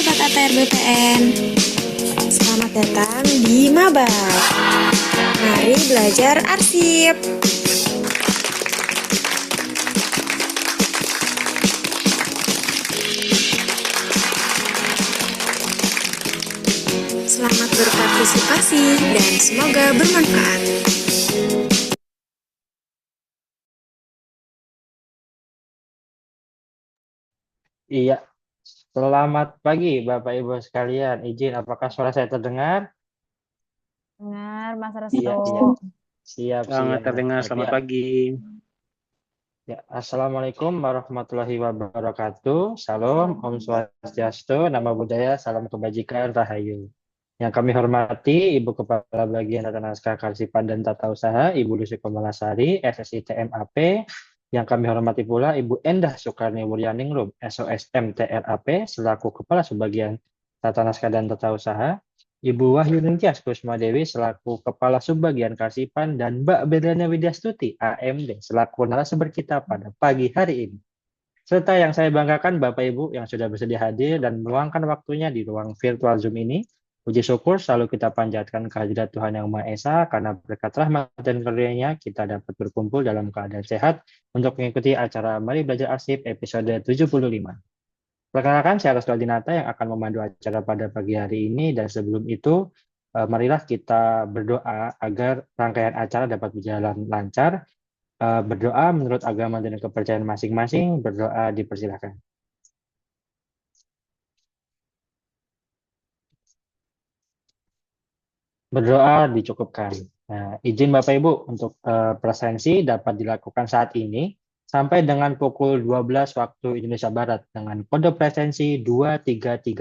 Sobat ATR BPN, selamat datang di Mabar. Mari belajar arsip. Selamat berpartisipasi dan semoga bermanfaat. Iya, selamat pagi Bapak Ibu sekalian. Izin, apakah suara saya terdengar? Dengar, Mas Iya, Resto. iya. Siap, Sangat siap. terdengar. Ya, Selamat pagi. ya. Assalamualaikum warahmatullahi wabarakatuh. Salam, Om Swastiastu, Namo Buddhaya, Salam Kebajikan, Rahayu. Yang kami hormati Ibu Kepala Bagian Tata Naskah Karsipan dan Tata Usaha, Ibu Lucy Komalasari, SSI TMAP. Yang kami hormati pula Ibu Endah Soekarni Wuryaningrum, SOSM TRAP, selaku Kepala Subbagian Tata Naskah dan Tata Usaha. Ibu Wahyu Ningtyas Kusmadewi selaku Kepala Subbagian Karsipan dan Mbak Berliana Widyastuti AMD selaku narasumber kita pada pagi hari ini. Serta yang saya banggakan Bapak Ibu yang sudah bersedia hadir dan meluangkan waktunya di ruang virtual Zoom ini. Puji syukur selalu kita panjatkan kehadirat Tuhan Yang Maha Esa karena berkat rahmat dan karunia-Nya kita dapat berkumpul dalam keadaan sehat untuk mengikuti acara Mari Belajar Arsip episode 75. Perkenalkan, saya Rusdal Dinata yang akan memandu acara pada pagi hari ini, dan sebelum itu, marilah kita berdoa agar rangkaian acara dapat berjalan lancar. Berdoa menurut agama dan kepercayaan masing-masing, berdoa dipersilakan. Berdoa dicukupkan. Nah, izin Bapak Ibu untuk presensi dapat dilakukan saat ini sampai dengan pukul 12 waktu Indonesia Barat dengan kode presensi 2332.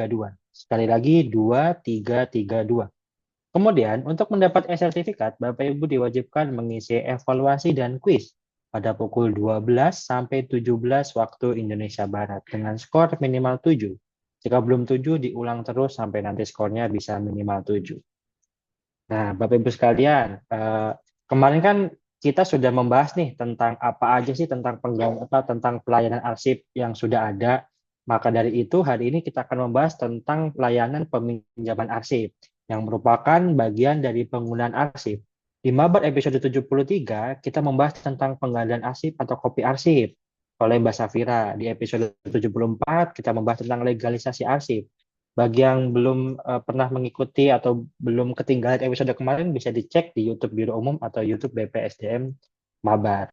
Sekali lagi 2332. Kemudian, untuk mendapat e-sertifikat, Bapak Ibu diwajibkan mengisi evaluasi dan kuis pada pukul 12 sampai 17 waktu Indonesia Barat dengan skor minimal 7. Jika belum 7, diulang terus sampai nanti skornya bisa minimal 7. Nah, Bapak Ibu sekalian, kemarin kan kita sudah membahas nih tentang apa aja sih tentang tentang pelayanan arsip yang sudah ada. Maka dari itu hari ini kita akan membahas tentang pelayanan peminjaman arsip yang merupakan bagian dari penggunaan arsip. Di Mabar episode 73 kita membahas tentang pengadaan arsip atau kopi arsip oleh Mbak Safira. Di episode 74 kita membahas tentang legalisasi arsip. Bagi yang belum pernah mengikuti atau belum ketinggalan episode kemarin, bisa dicek di YouTube Biro Umum atau YouTube BPSDM Mabar.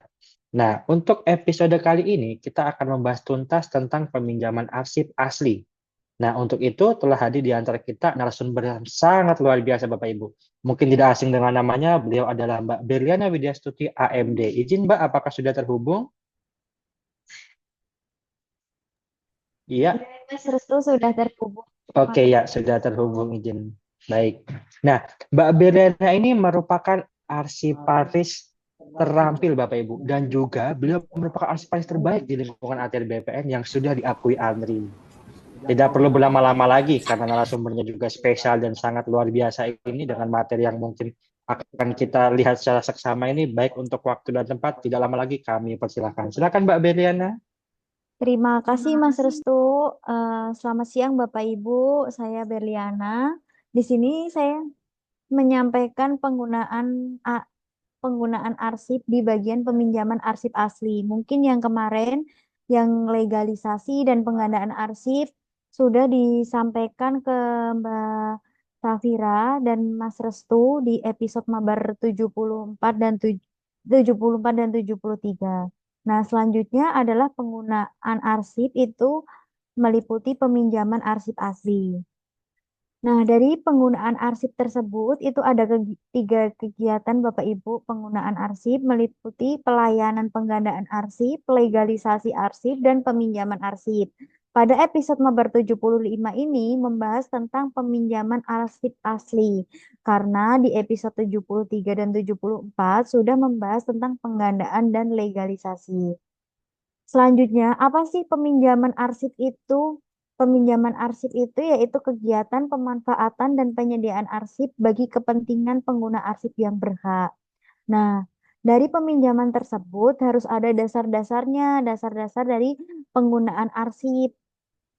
Nah, untuk episode kali ini kita akan membahas tuntas tentang peminjaman arsip asli. Nah, untuk itu telah hadir di antara kita narasumber yang sangat luar biasa Bapak Ibu. Mungkin tidak asing dengan namanya, beliau adalah Mbak Berliana Widyastuti AMD. Izin Mbak, apakah sudah terhubung? Iya. Mas Resto sudah terhubung. Oke ya, sudah terhubung izin. Baik. Nah, Mbak Berliana ini merupakan arsiparis terampil Bapak Ibu dan juga beliau merupakan arsiparis terbaik di lingkungan ATR BPN yang sudah diakui ANRI. Tidak perlu berlama-lama lagi karena narasumbernya juga spesial dan sangat luar biasa ini dengan materi yang mungkin akan kita lihat secara seksama ini baik untuk waktu dan tempat. Tidak lama lagi kami persilakan. Silakan Mbak Berliana. Terima kasih Mas Restu. Selamat siang Bapak Ibu, saya Berliana. Di sini saya menyampaikan penggunaan arsip di bagian peminjaman arsip asli. Mungkin yang kemarin yang legalisasi dan penggandaan arsip sudah disampaikan ke Mbak Safira dan Mas Restu di episode Mabar 74 dan 73. Nah, selanjutnya adalah penggunaan arsip itu meliputi peminjaman arsip asli. Nah, dari penggunaan arsip tersebut itu ada tiga kegiatan Bapak Ibu. Penggunaan arsip meliputi pelayanan penggandaan arsip, legalisasi arsip, dan peminjaman arsip. Pada episode Mabar 75 ini membahas tentang peminjaman arsip asli. Karena di episode 73 dan 74 sudah membahas tentang penggandaan dan legalisasi. Selanjutnya, apa sih peminjaman arsip itu? Peminjaman arsip itu yaitu kegiatan pemanfaatan dan penyediaan arsip bagi kepentingan pengguna arsip yang berhak. Nah, dari peminjaman tersebut harus ada dasar-dasarnya, dasar-dasar dari penggunaan arsip.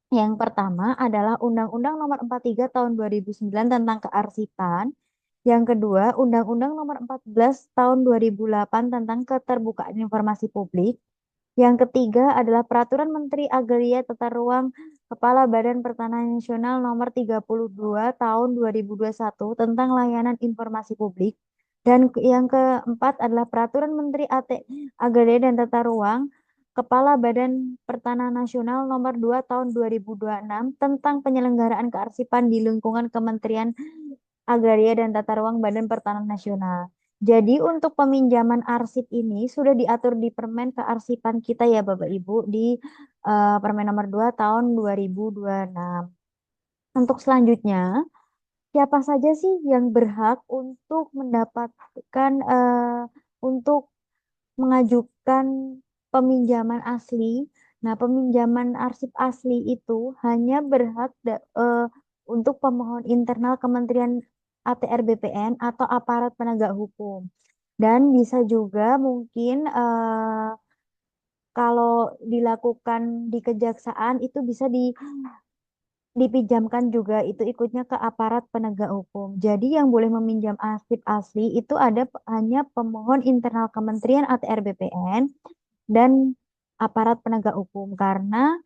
Yang pertama adalah Undang-Undang Nomor 43 Tahun 2009 tentang Kearsipan. Yang kedua, Undang-Undang Nomor 14 Tahun 2008 tentang Keterbukaan Informasi Publik. Yang ketiga adalah Peraturan Menteri Agraria Tata Ruang Kepala Badan Pertanahan Nasional Nomor 32 Tahun 2021 tentang Layanan Informasi Publik. Dan yang keempat adalah Peraturan Menteri Agraria dan Tata Ruang Kepala Badan Pertanahan Nasional Nomor 2 Tahun 2026 tentang penyelenggaraan kearsipan di lingkungan Kementerian Agraria dan Tata Ruang Badan Pertanahan Nasional. Jadi untuk peminjaman arsip ini sudah diatur di Permen Kearsipan kita ya Bapak Ibu di Permen nomor 2 tahun 2026. Untuk selanjutnya, siapa saja sih yang berhak untuk mendapatkan untuk mengajukan peminjaman asli? Nah, peminjaman arsip asli itu hanya berhak untuk pemohon internal Kementerian ATR BPN atau aparat penegak hukum. Dan bisa juga mungkin kalau dilakukan di kejaksaan itu bisa dipinjamkan juga itu ikutnya ke aparat penegak hukum. Jadi yang boleh meminjam arsip asli itu ada hanya pemohon internal Kementerian ATR BPN dan aparat penegak hukum karena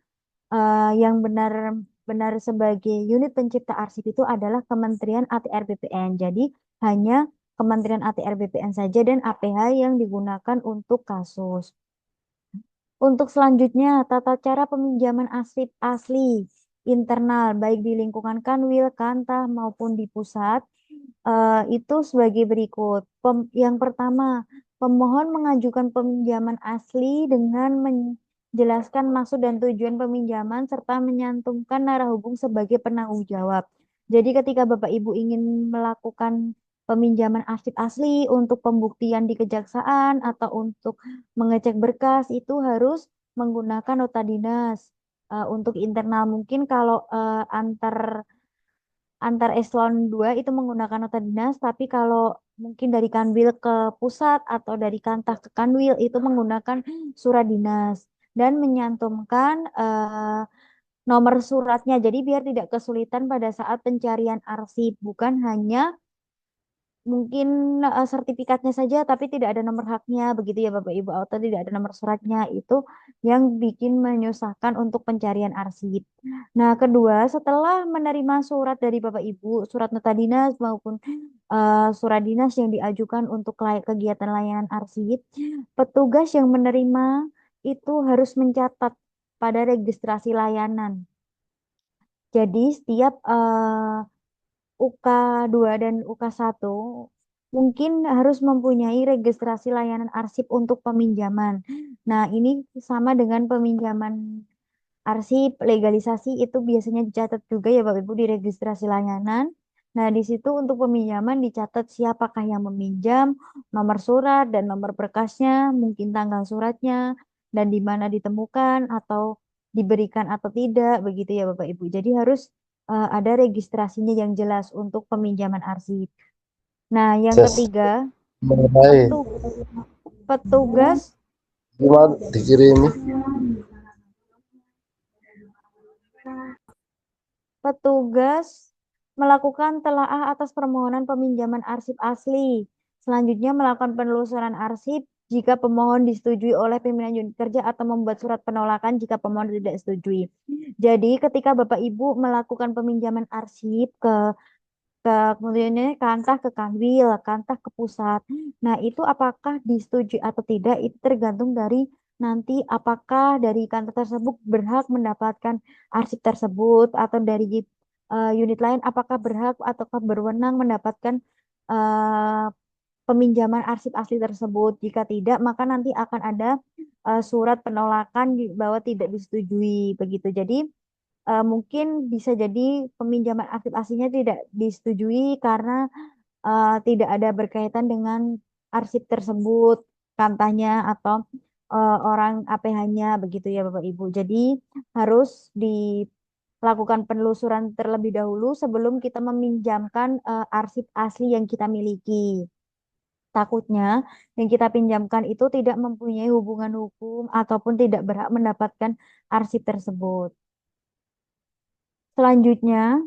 yang benar-benar sebagai unit pencipta arsip itu adalah Kementerian ATR BPN. Jadi hanya Kementerian ATR BPN saja dan APH yang digunakan untuk kasus. Untuk selanjutnya, tata cara peminjaman arsip asli internal, baik di lingkungan Kanwil, Kantah, maupun di pusat, itu sebagai berikut. Yang pertama, pemohon mengajukan peminjaman asli dengan menjelaskan maksud dan tujuan peminjaman serta menyantumkan narah hubung sebagai penanggung jawab. Jadi ketika Bapak Ibu ingin melakukan peminjaman arsip asli untuk pembuktian di kejaksaan atau untuk mengecek berkas itu harus menggunakan nota dinas. Untuk internal mungkin kalau antar eselon 2 itu menggunakan nota dinas, tapi kalau mungkin dari Kanwil ke pusat atau dari Kantah ke Kanwil itu menggunakan surat dinas dan menyantumkan nomor suratnya. Jadi biar tidak kesulitan pada saat pencarian arsip, bukan hanya mungkin sertifikatnya saja tapi tidak ada nomor haknya begitu ya Bapak Ibu atau tidak ada nomor suratnya itu yang bikin menyusahkan untuk pencarian arsip. Nah, kedua, setelah menerima surat dari Bapak Ibu, surat nota dinas maupun surat dinas yang diajukan untuk kegiatan layanan arsip, petugas yang menerima itu harus mencatat pada registrasi layanan. Jadi setiap UK2 dan UK1 mungkin harus mempunyai registrasi layanan arsip untuk peminjaman. Nah, ini sama dengan peminjaman arsip, legalisasi itu biasanya dicatat juga ya Bapak Ibu di registrasi layanan. Nah, di situ untuk peminjaman dicatat siapakah yang meminjam, nomor surat dan nomor berkasnya, mungkin tanggal suratnya, dan di mana ditemukan atau diberikan atau tidak, begitu ya Bapak Ibu. Jadi harus ada registrasinya yang jelas untuk peminjaman arsip. Nah, yang Ses, ketiga, mengenai petu- petugas gimana dikirimi Petugas melakukan telaah atas permohonan peminjaman arsip asli. Selanjutnya melakukan penelusuran arsip jika pemohon disetujui oleh pimpinan unit kerja atau membuat surat penolakan jika pemohon tidak setujui. Jadi ketika Bapak Ibu melakukan peminjaman arsip kemudiannya Kantah ke Kanwil, Kantah ke pusat. Nah, itu apakah disetujui atau tidak itu tergantung dari nanti apakah dari Kantah tersebut berhak mendapatkan arsip tersebut atau dari unit lain apakah berhak ataukah berwenang mendapatkan eh, peminjaman arsip asli tersebut. Jika tidak, maka nanti akan ada surat penolakan bahwa tidak disetujui begitu. Jadi mungkin bisa jadi peminjaman arsip aslinya tidak disetujui karena tidak ada berkaitan dengan arsip tersebut, kantanya atau orang APH-nya begitu ya Bapak Ibu. Jadi harus dilakukan penelusuran terlebih dahulu sebelum kita meminjamkan arsip asli yang kita miliki. Takutnya yang kita pinjamkan itu tidak mempunyai hubungan hukum ataupun tidak berhak mendapatkan arsip tersebut. Selanjutnya,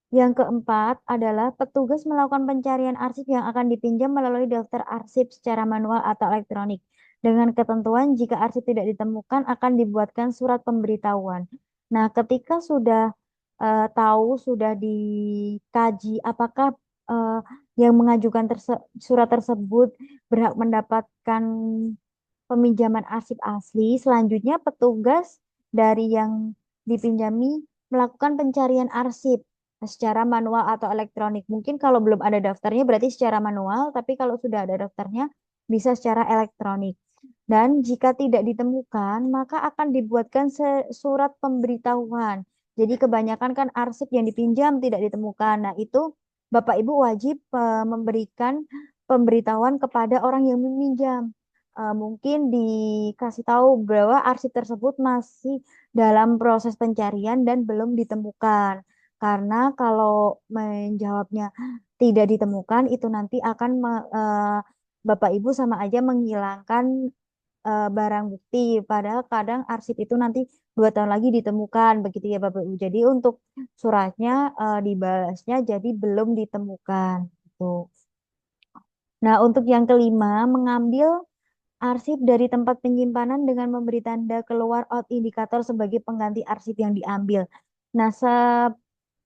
yang keempat adalah petugas melakukan pencarian arsip yang akan dipinjam melalui daftar arsip secara manual atau elektronik. Dengan ketentuan jika arsip tidak ditemukan akan dibuatkan surat pemberitahuan. Nah, ketika sudah tahu, sudah dikaji apakah eh, yang mengajukan surat tersebut berhak mendapatkan peminjaman arsip asli, selanjutnya petugas dari yang dipinjami melakukan pencarian arsip secara manual atau elektronik. Mungkin kalau belum ada daftarnya berarti secara manual, tapi kalau sudah ada daftarnya bisa secara elektronik. Dan jika tidak ditemukan, maka akan dibuatkan surat pemberitahuan. Jadi kebanyakan kan arsip yang dipinjam tidak ditemukan. Nah, itu Bapak Ibu wajib memberikan pemberitahuan kepada orang yang meminjam. Mungkin dikasih tahu bahwa arsip tersebut masih dalam proses pencarian dan belum ditemukan. Karena kalau menjawabnya tidak ditemukan, itu nanti akan Bapak Ibu sama aja menghilangkan barang bukti. Padahal kadang arsip itu nanti 2 tahun lagi ditemukan, begitu ya Bapak Ibu. Jadi untuk suratnya dibalasnya jadi belum ditemukan. Gitu. Nah, untuk yang kelima, mengambil arsip dari tempat penyimpanan dengan memberi tanda keluar out indikator sebagai pengganti arsip yang diambil. Nah,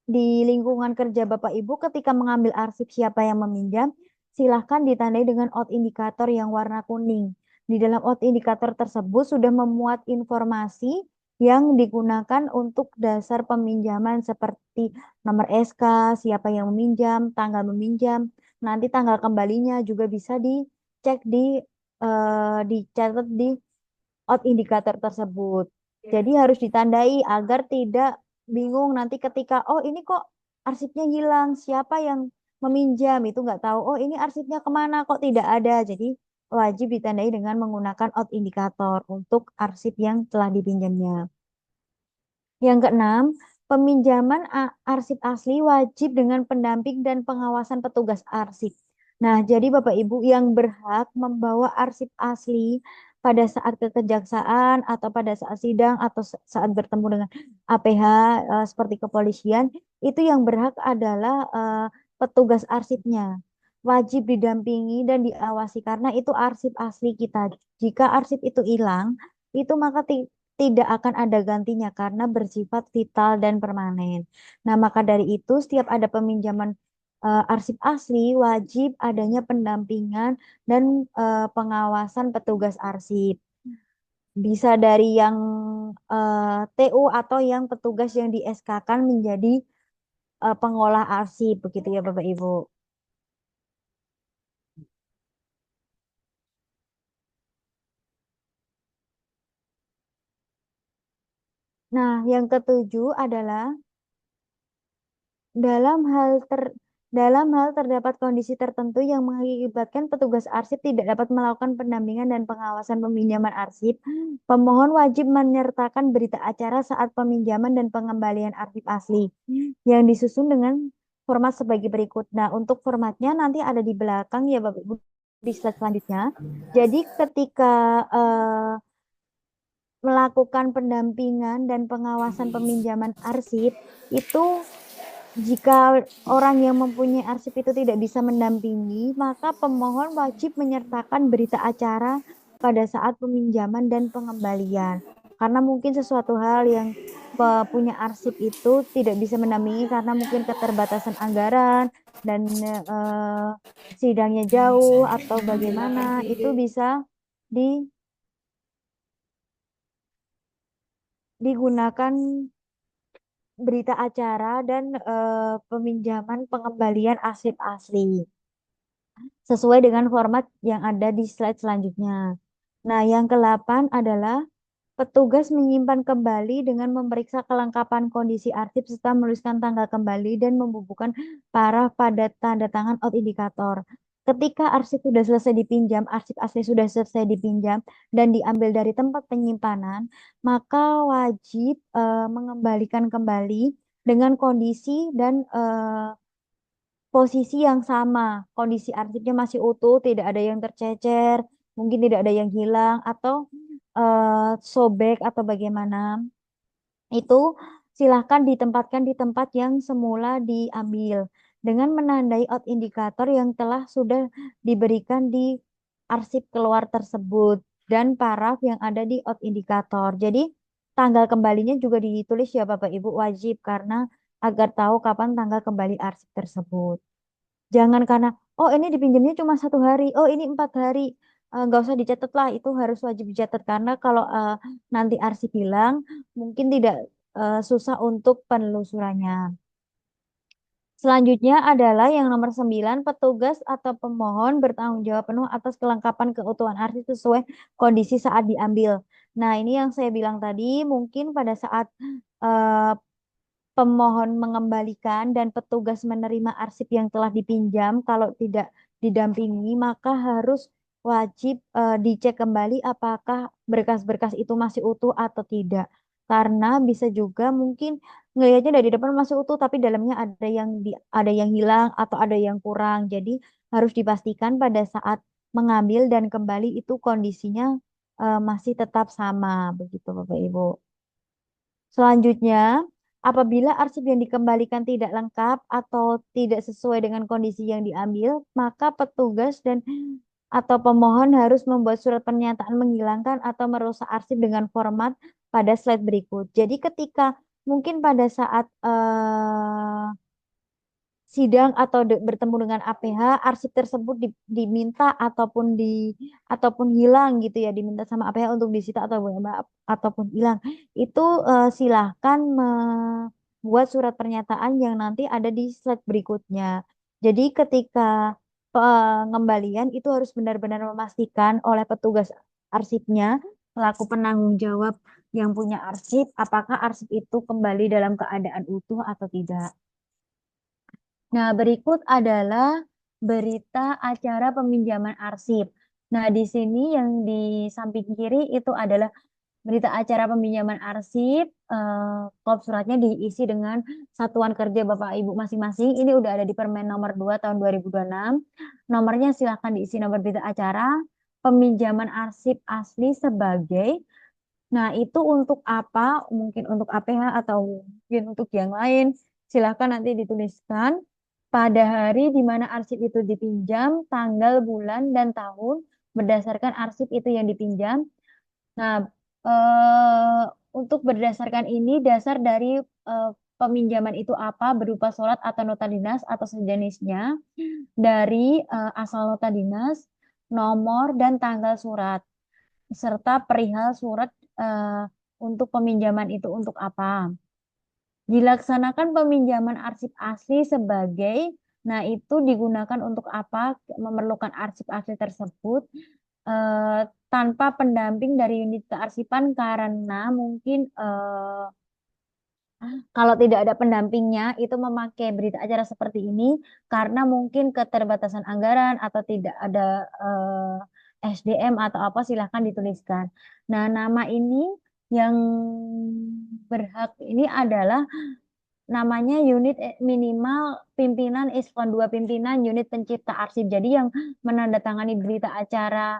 di lingkungan kerja Bapak Ibu ketika mengambil arsip siapa yang meminjam, silahkan ditandai dengan out indikator yang warna kuning. Di dalam out indikator tersebut sudah memuat informasi yang digunakan untuk dasar peminjaman seperti nomor SK, siapa yang meminjam, tanggal meminjam, nanti tanggal kembalinya juga bisa dicek dicatat di out indikator tersebut. Jadi harus ditandai agar tidak bingung nanti ketika oh ini kok arsipnya hilang, siapa yang meminjam itu nggak tahu. Oh ini arsipnya kemana kok tidak ada. Jadi wajib ditandai dengan menggunakan out indikator untuk arsip yang telah dipinjamnya. Yang keenam, peminjaman arsip asli wajib dengan pendamping dan pengawasan petugas arsip. Nah, jadi Bapak Ibu yang berhak membawa arsip asli pada saat kekejaksaan atau pada saat sidang atau saat bertemu dengan APH seperti kepolisian, itu yang berhak adalah petugas arsipnya. Wajib didampingi dan diawasi karena itu arsip asli kita. Jika arsip itu hilang, itu maka tidak akan ada gantinya karena bersifat vital dan permanen. Nah, maka dari itu setiap ada peminjaman arsip asli wajib adanya pendampingan dan pengawasan petugas arsip. Bisa dari yang TU atau yang petugas yang di SK-kan menjadi pengolah arsip begitu ya Bapak Ibu. Nah, yang ketujuh adalah dalam hal terdapat kondisi tertentu yang mengakibatkan petugas arsip tidak dapat melakukan pendampingan dan pengawasan peminjaman arsip, pemohon wajib menyertakan berita acara saat peminjaman dan pengembalian arsip asli yang disusun dengan format sebagai berikut. Nah, untuk formatnya nanti ada di belakang ya Bapak Ibu di slide selanjutnya. Jadi ketika melakukan pendampingan dan pengawasan peminjaman arsip itu jika orang yang mempunyai arsip itu tidak bisa mendampingi, maka pemohon wajib menyertakan berita acara pada saat peminjaman dan pengembalian. Karena mungkin sesuatu hal yang punya arsip itu tidak bisa mendampingi karena mungkin keterbatasan anggaran dan sidangnya jauh atau bagaimana, itu bisa digunakan berita acara dan peminjaman pengembalian arsip asli sesuai dengan format yang ada di slide selanjutnya. Nah, yang ke-8 adalah petugas menyimpan kembali dengan memeriksa kelengkapan kondisi arsip serta menuliskan tanggal kembali dan membubuhkan paraf pada tanda tangan out indikator. Ketika arsip sudah selesai dipinjam, arsip asli sudah selesai dipinjam dan diambil dari tempat penyimpanan, maka wajib mengembalikan kembali dengan kondisi dan posisi yang sama. Kondisi arsipnya masih utuh, tidak ada yang tercecer, mungkin tidak ada yang hilang, atau sobek atau bagaimana, itu silahkan ditempatkan di tempat yang semula diambil dengan menandai out indikator yang telah sudah diberikan di arsip keluar tersebut dan paraf yang ada di out indikator. Jadi tanggal kembalinya juga ditulis ya Bapak Ibu, wajib karena agar tahu kapan tanggal kembali arsip tersebut. Jangan karena oh ini dipinjamnya cuma 1 hari, oh ini 4 hari, nggak usah dicatat lah, itu harus wajib dicatat karena kalau nanti arsip hilang mungkin tidak susah untuk penelusurannya. Selanjutnya adalah yang nomor 9, petugas atau pemohon bertanggung jawab penuh atas kelengkapan keutuhan arsip sesuai kondisi saat diambil. Nah, ini yang saya bilang tadi, mungkin pada saat eh, pemohon mengembalikan dan petugas menerima arsip yang telah dipinjam, kalau tidak didampingi, maka harus wajib dicek kembali apakah berkas-berkas itu masih utuh atau tidak. Karena bisa juga mungkin ngelihatnya dari depan masih utuh, tapi dalamnya ada yang hilang atau ada yang kurang. Jadi harus dipastikan pada saat mengambil dan kembali itu kondisinya masih tetap sama, begitu Bapak Ibu. Selanjutnya, apabila arsip yang dikembalikan tidak lengkap atau tidak sesuai dengan kondisi yang diambil, maka petugas dan atau pemohon harus membuat surat pernyataan menghilangkan atau merusak arsip dengan format pada slide berikut. Jadi ketika mungkin pada saat sidang atau bertemu dengan APH, arsip tersebut diminta ataupun hilang gitu ya, diminta sama APH untuk disita ataupun hilang. Itu silahkan membuat surat pernyataan yang nanti ada di slide berikutnya. Jadi ketika pengembalian itu harus benar-benar memastikan oleh petugas arsipnya, selaku penanggung jawab yang punya arsip, apakah arsip itu kembali dalam keadaan utuh atau tidak. Nah, berikut adalah berita acara peminjaman arsip. Nah, di sini yang di samping kiri itu adalah berita acara peminjaman arsip. Kop suratnya diisi dengan satuan kerja Bapak Ibu masing-masing. Ini udah ada di Permen nomor 2 tahun 2026. Nomornya silahkan diisi nomor berita acara peminjaman arsip asli sebagai. Nah, itu untuk apa? Mungkin untuk APH atau mungkin untuk yang lain. Silahkan nanti dituliskan pada hari di mana arsip itu dipinjam, tanggal, bulan, dan tahun berdasarkan arsip itu yang dipinjam. Nah, untuk berdasarkan ini, dasar dari peminjaman itu apa? Berupa surat atau nota dinas atau sejenisnya dari asal nota dinas, nomor, dan tanggal surat serta perihal surat untuk peminjaman itu untuk apa. Dilaksanakan peminjaman arsip asli sebagai, nah itu digunakan untuk apa, memerlukan arsip asli tersebut tanpa pendamping dari unit kearsipan karena mungkin kalau tidak ada pendampingnya itu memakai berita acara seperti ini karena mungkin keterbatasan anggaran atau tidak ada SDM atau apa silahkan dituliskan. Nah, nama ini yang berhak ini adalah namanya unit minimal pimpinan Eselon 2 pimpinan unit pencipta arsip. Jadi yang menandatangani berita acara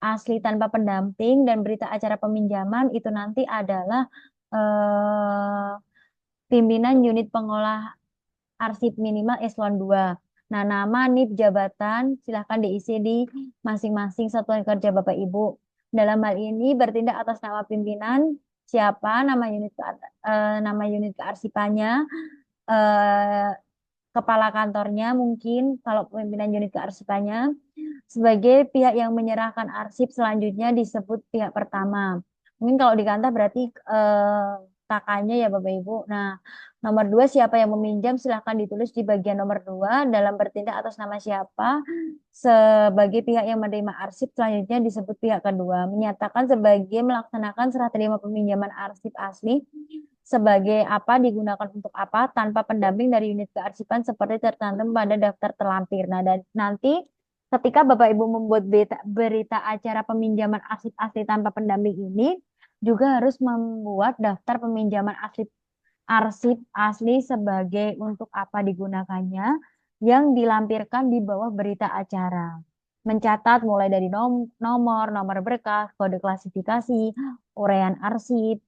asli tanpa pendamping dan berita acara peminjaman itu nanti adalah eh, pimpinan unit pengolah arsip minimal Eselon 2. Nah, nama NIP jabatan silahkan diisi di masing-masing satuan kerja Bapak Ibu. Dalam hal ini bertindak atas nama pimpinan, siapa, nama unit kearsipannya, eh, kepala kantornya mungkin kalau pimpinan unit kearsipannya sebagai pihak yang menyerahkan arsip selanjutnya disebut pihak pertama. Mungkin kalau di kantor berarti kakaknya ya Bapak Ibu. Nah, nomor 2 siapa yang meminjam silahkan ditulis di bagian nomor 2 dalam bertindak atas nama siapa sebagai pihak yang menerima arsip selanjutnya disebut pihak kedua. Menyatakan sebagai melaksanakan serah terima peminjaman arsip asli sebagai apa digunakan untuk apa tanpa pendamping dari unit kearsipan seperti tercantum pada daftar terlampir. Nah, dan nanti ketika Bapak Ibu membuat berita acara peminjaman arsip asli tanpa pendamping ini juga harus membuat daftar peminjaman arsip asli sebagai untuk apa digunakannya yang dilampirkan di bawah berita acara. mencatat mulai dari nomor berkas, kode klasifikasi, uraian arsip,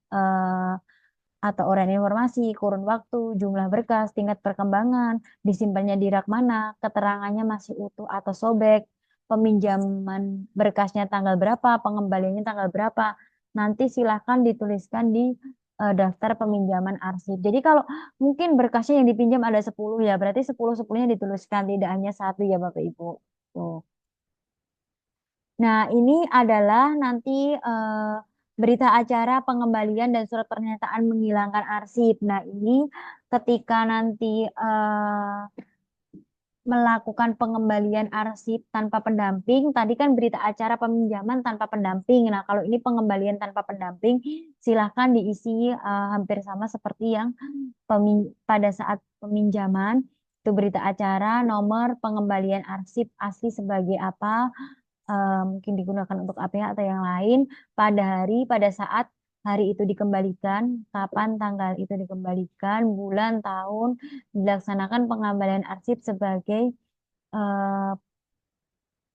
atau uraian informasi, kurun waktu, jumlah berkas, tingkat perkembangan, disimpannya di rak mana, keterangannya masih utuh atau sobek, peminjaman berkasnya tanggal berapa, pengembaliannya tanggal berapa. Nanti silahkan dituliskan di daftar peminjaman arsip. Jadi kalau mungkin berkasnya yang dipinjam ada 10 ya, berarti 10-10-nya dituliskan, tidak hanya satu ya Bapak Ibu. Tuh. Nah, ini adalah nanti berita acara pengembalian dan surat pernyataan menghilangkan arsip. Nah, ini ketika nanti melakukan pengembalian arsip tanpa pendamping, tadi kan berita acara peminjaman tanpa pendamping. Nah, kalau ini pengembalian tanpa pendamping, silahkan diisi hampir sama seperti yang pada saat peminjaman. Itu berita acara, nomor pengembalian arsip asli sebagai apa, mungkin digunakan untuk APH atau yang lain, pada saat hari itu dikembalikan, kapan tanggal itu dikembalikan, bulan, tahun, dilaksanakan pengembalian arsip sebagai eh,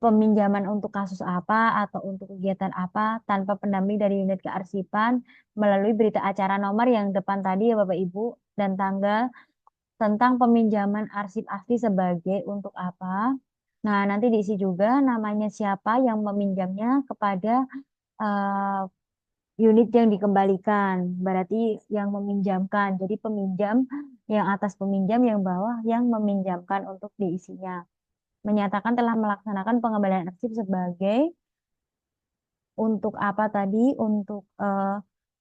peminjaman untuk kasus apa atau untuk kegiatan apa tanpa pendamping dari unit kearsipan melalui berita acara nomor yang depan tadi ya Bapak Ibu, dan tanggal tentang peminjaman arsip asli sebagai untuk apa. Nah, nanti diisi juga namanya siapa yang meminjamnya kepada eh, unit yang dikembalikan. Berarti yang meminjamkan. Jadi peminjam yang atas peminjam, yang bawah yang meminjamkan untuk diisinya. Menyatakan telah melaksanakan pengembalian arsip sebagai untuk apa tadi? Untuk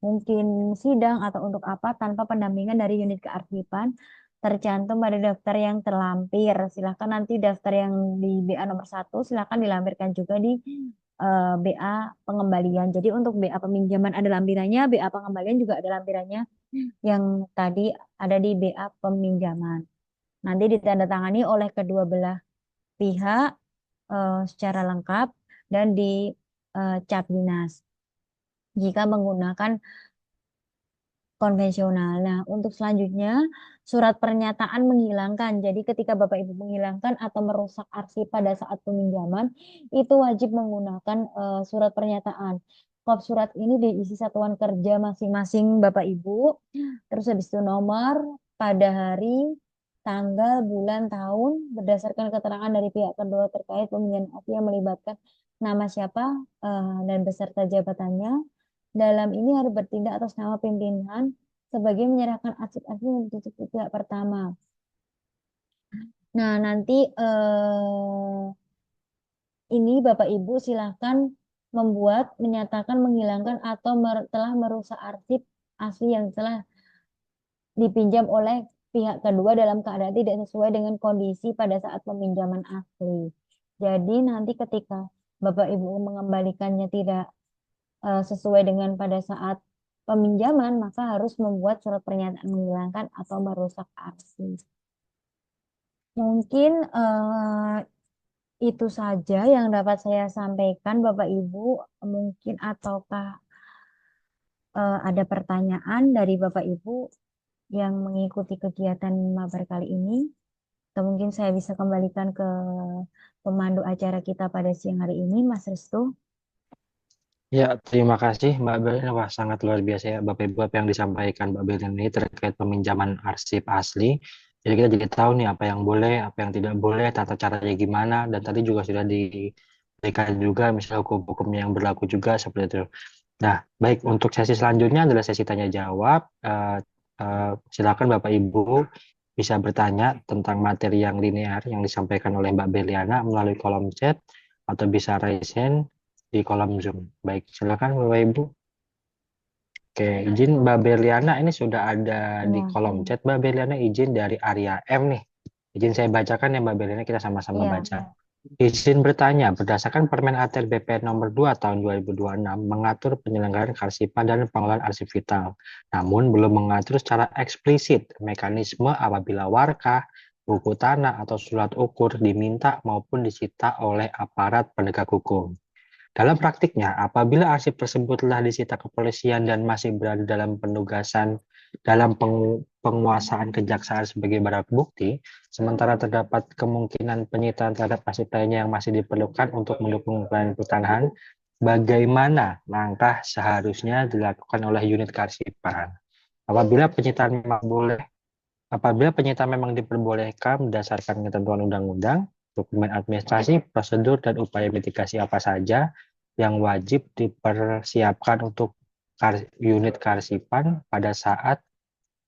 mungkin sidang atau untuk apa tanpa pendampingan dari unit kearsipan tercantum pada daftar yang terlampir. Silakan nanti daftar yang di BA nomor 1 silakan dilampirkan juga di BA pengembalian. Jadi untuk BA peminjaman ada lampirannya, BA pengembalian juga ada lampirannya yang tadi ada di BA peminjaman. Nanti ditandatangani oleh kedua belah pihak secara lengkap dan di cap dinas jika menggunakan konvensional. Nah, untuk selanjutnya surat pernyataan menghilangkan. Jadi ketika Bapak Ibu menghilangkan atau merusak arsip pada saat peminjaman, itu wajib menggunakan surat pernyataan. Kop surat ini diisi satuan kerja masing-masing Bapak Ibu. Terus habis itu nomor, pada hari, tanggal, bulan, tahun, berdasarkan keterangan dari pihak kedua terkait peminjaman arsip yang melibatkan nama siapa dan beserta jabatannya. Dalam ini harus bertindak atas nama pimpinan sebagai menyerahkan arsip-arsip untuk pihak pertama. Nah, nanti ini Bapak Ibu silahkan menyatakan, menghilangkan atau telah merusak arsip asli yang telah dipinjam oleh pihak kedua dalam keadaan tidak sesuai dengan kondisi pada saat peminjaman asli. Jadi nanti ketika Bapak Ibu mengembalikannya tidak sesuai dengan pada saat peminjaman, maka harus membuat surat pernyataan menghilangkan atau merusak arsip. Mungkin itu saja yang dapat saya sampaikan, Bapak Ibu. Mungkin ataukah ada pertanyaan dari Bapak Ibu yang mengikuti kegiatan mabar kali ini? Atau mungkin saya bisa kembalikan ke pemandu acara kita pada siang hari ini, Mas Restu. Ya, terima kasih Mbak Belin. Wah, sangat luar biasa ya Bapak Ibu apa yang disampaikan Mbak Belin ini terkait peminjaman arsip asli. Jadi kita jadi tahu nih apa yang boleh, apa yang tidak boleh, tata caranya gimana, dan tadi juga sudah diberikan juga misalnya hukum-hukum yang berlaku juga seperti itu. Nah, baik untuk sesi selanjutnya adalah sesi tanya jawab. Silakan Bapak Ibu bisa bertanya tentang materi yang linear yang disampaikan oleh Mbak Beliana melalui kolom chat atau bisa raise hand di kolom Zoom. Baik, silakan Bapak Ibu. Oke, izin Mbak Berliana ini sudah ada di Ya, kolom chat. Mbak Berliana izin dari Arya M nih. Izin saya bacakan ya Mbak Berliana, kita sama-sama iya. baca. Izin bertanya, berdasarkan Permen ATR BPN nomor 2 tahun 2026 mengatur penyelenggaraan kearsipan dan pengelolaan arsip vital. Namun belum mengatur secara eksplisit mekanisme apabila warkah, buku tanah atau surat ukur diminta maupun disita oleh aparat penegak hukum. Dalam praktiknya, apabila arsip tersebut telah disita kepolisian dan masih berada dalam penugasan dalam penguasaan kejaksaan sebagai barang bukti, sementara terdapat kemungkinan penyitaan terhadap aset lainnya yang masih diperlukan untuk mendukung upaya pertanahan, bagaimana langkah seharusnya dilakukan oleh unit kearsipan? Apabila penyitaan memang boleh, apabila penyitaan memang diperbolehkan berdasarkan ketentuan undang-undang, dokumen administrasi, prosedur, dan upaya mitigasi apa saja yang wajib dipersiapkan untuk unit kearsipan pada saat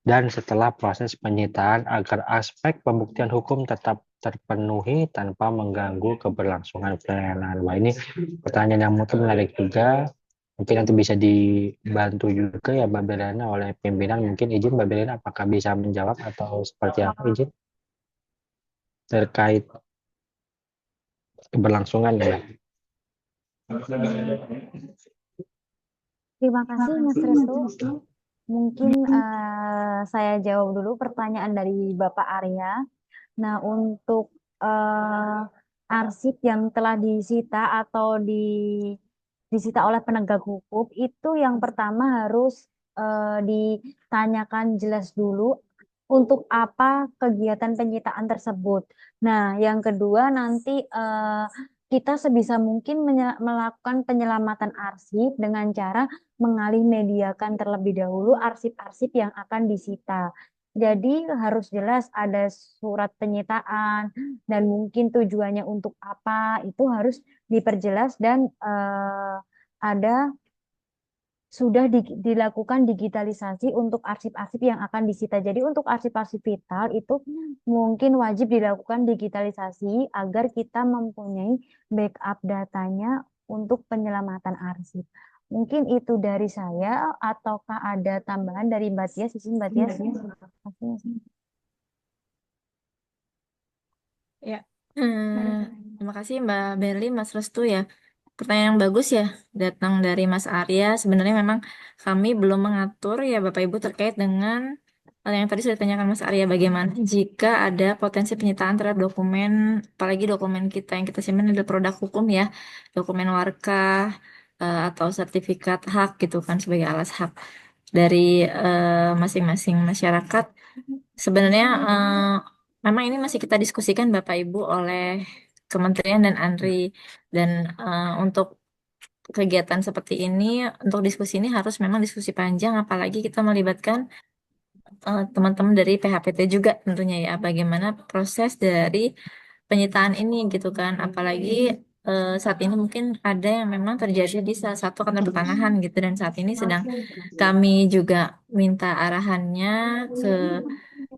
dan setelah proses penyitaan agar aspek pembuktian hukum tetap terpenuhi tanpa mengganggu keberlangsungan pelayanan. Wah, ini pertanyaan yang mungkin menarik juga. Mungkin nanti bisa dibantu juga ya Mbak Belena oleh pimpinan. Mungkin izin Mbak Belena apakah bisa menjawab atau seperti apa izin terkait keberlangsungan ya. Terima kasih Mas Restu. Mungkin saya jawab dulu pertanyaan dari Bapak Arya. Nah, untuk arsip yang telah disita atau disita oleh penegak hukum, itu yang pertama harus ditanyakan jelas dulu untuk apa kegiatan penyitaan tersebut. Nah, yang kedua nanti kita sebisa mungkin melakukan penyelamatan arsip dengan cara mengalih mediakan terlebih dahulu arsip-arsip yang akan disita. Jadi harus jelas ada surat penyitaan dan mungkin tujuannya untuk apa itu harus diperjelas dan ada sudah dilakukan digitalisasi untuk arsip-arsip yang akan disita. Jadi untuk arsip-arsip vital itu mungkin wajib dilakukan digitalisasi agar kita mempunyai backup datanya untuk penyelamatan arsip. Mungkin itu dari saya, ataukah ada tambahan dari Mbak Tias? Izin Mbak Tias. Ya, terima kasih Mbak Berli, Mas Restu ya. Pertanyaan yang bagus ya, datang dari Mas Arya. Sebenarnya memang kami belum mengatur ya Bapak Ibu terkait dengan hal yang tadi sudah ditanyakan Mas Arya, bagaimana jika ada potensi penyitaan terhadap dokumen, apalagi dokumen kita yang kita simpan adalah produk hukum ya, dokumen warka atau sertifikat hak gitu kan sebagai alas hak dari masing-masing masyarakat. Sebenarnya memang ini masih kita diskusikan Bapak Ibu oleh Kementerian dan ANRI, dan untuk kegiatan seperti ini, untuk diskusi ini harus memang diskusi panjang, apalagi kita melibatkan teman-teman dari PHPT juga tentunya ya, bagaimana proses dari penyitaan ini gitu kan, apalagi saat ini mungkin ada yang memang terjadi di salah satu kantor pertanahan gitu, dan saat ini sedang kami juga minta arahannya ke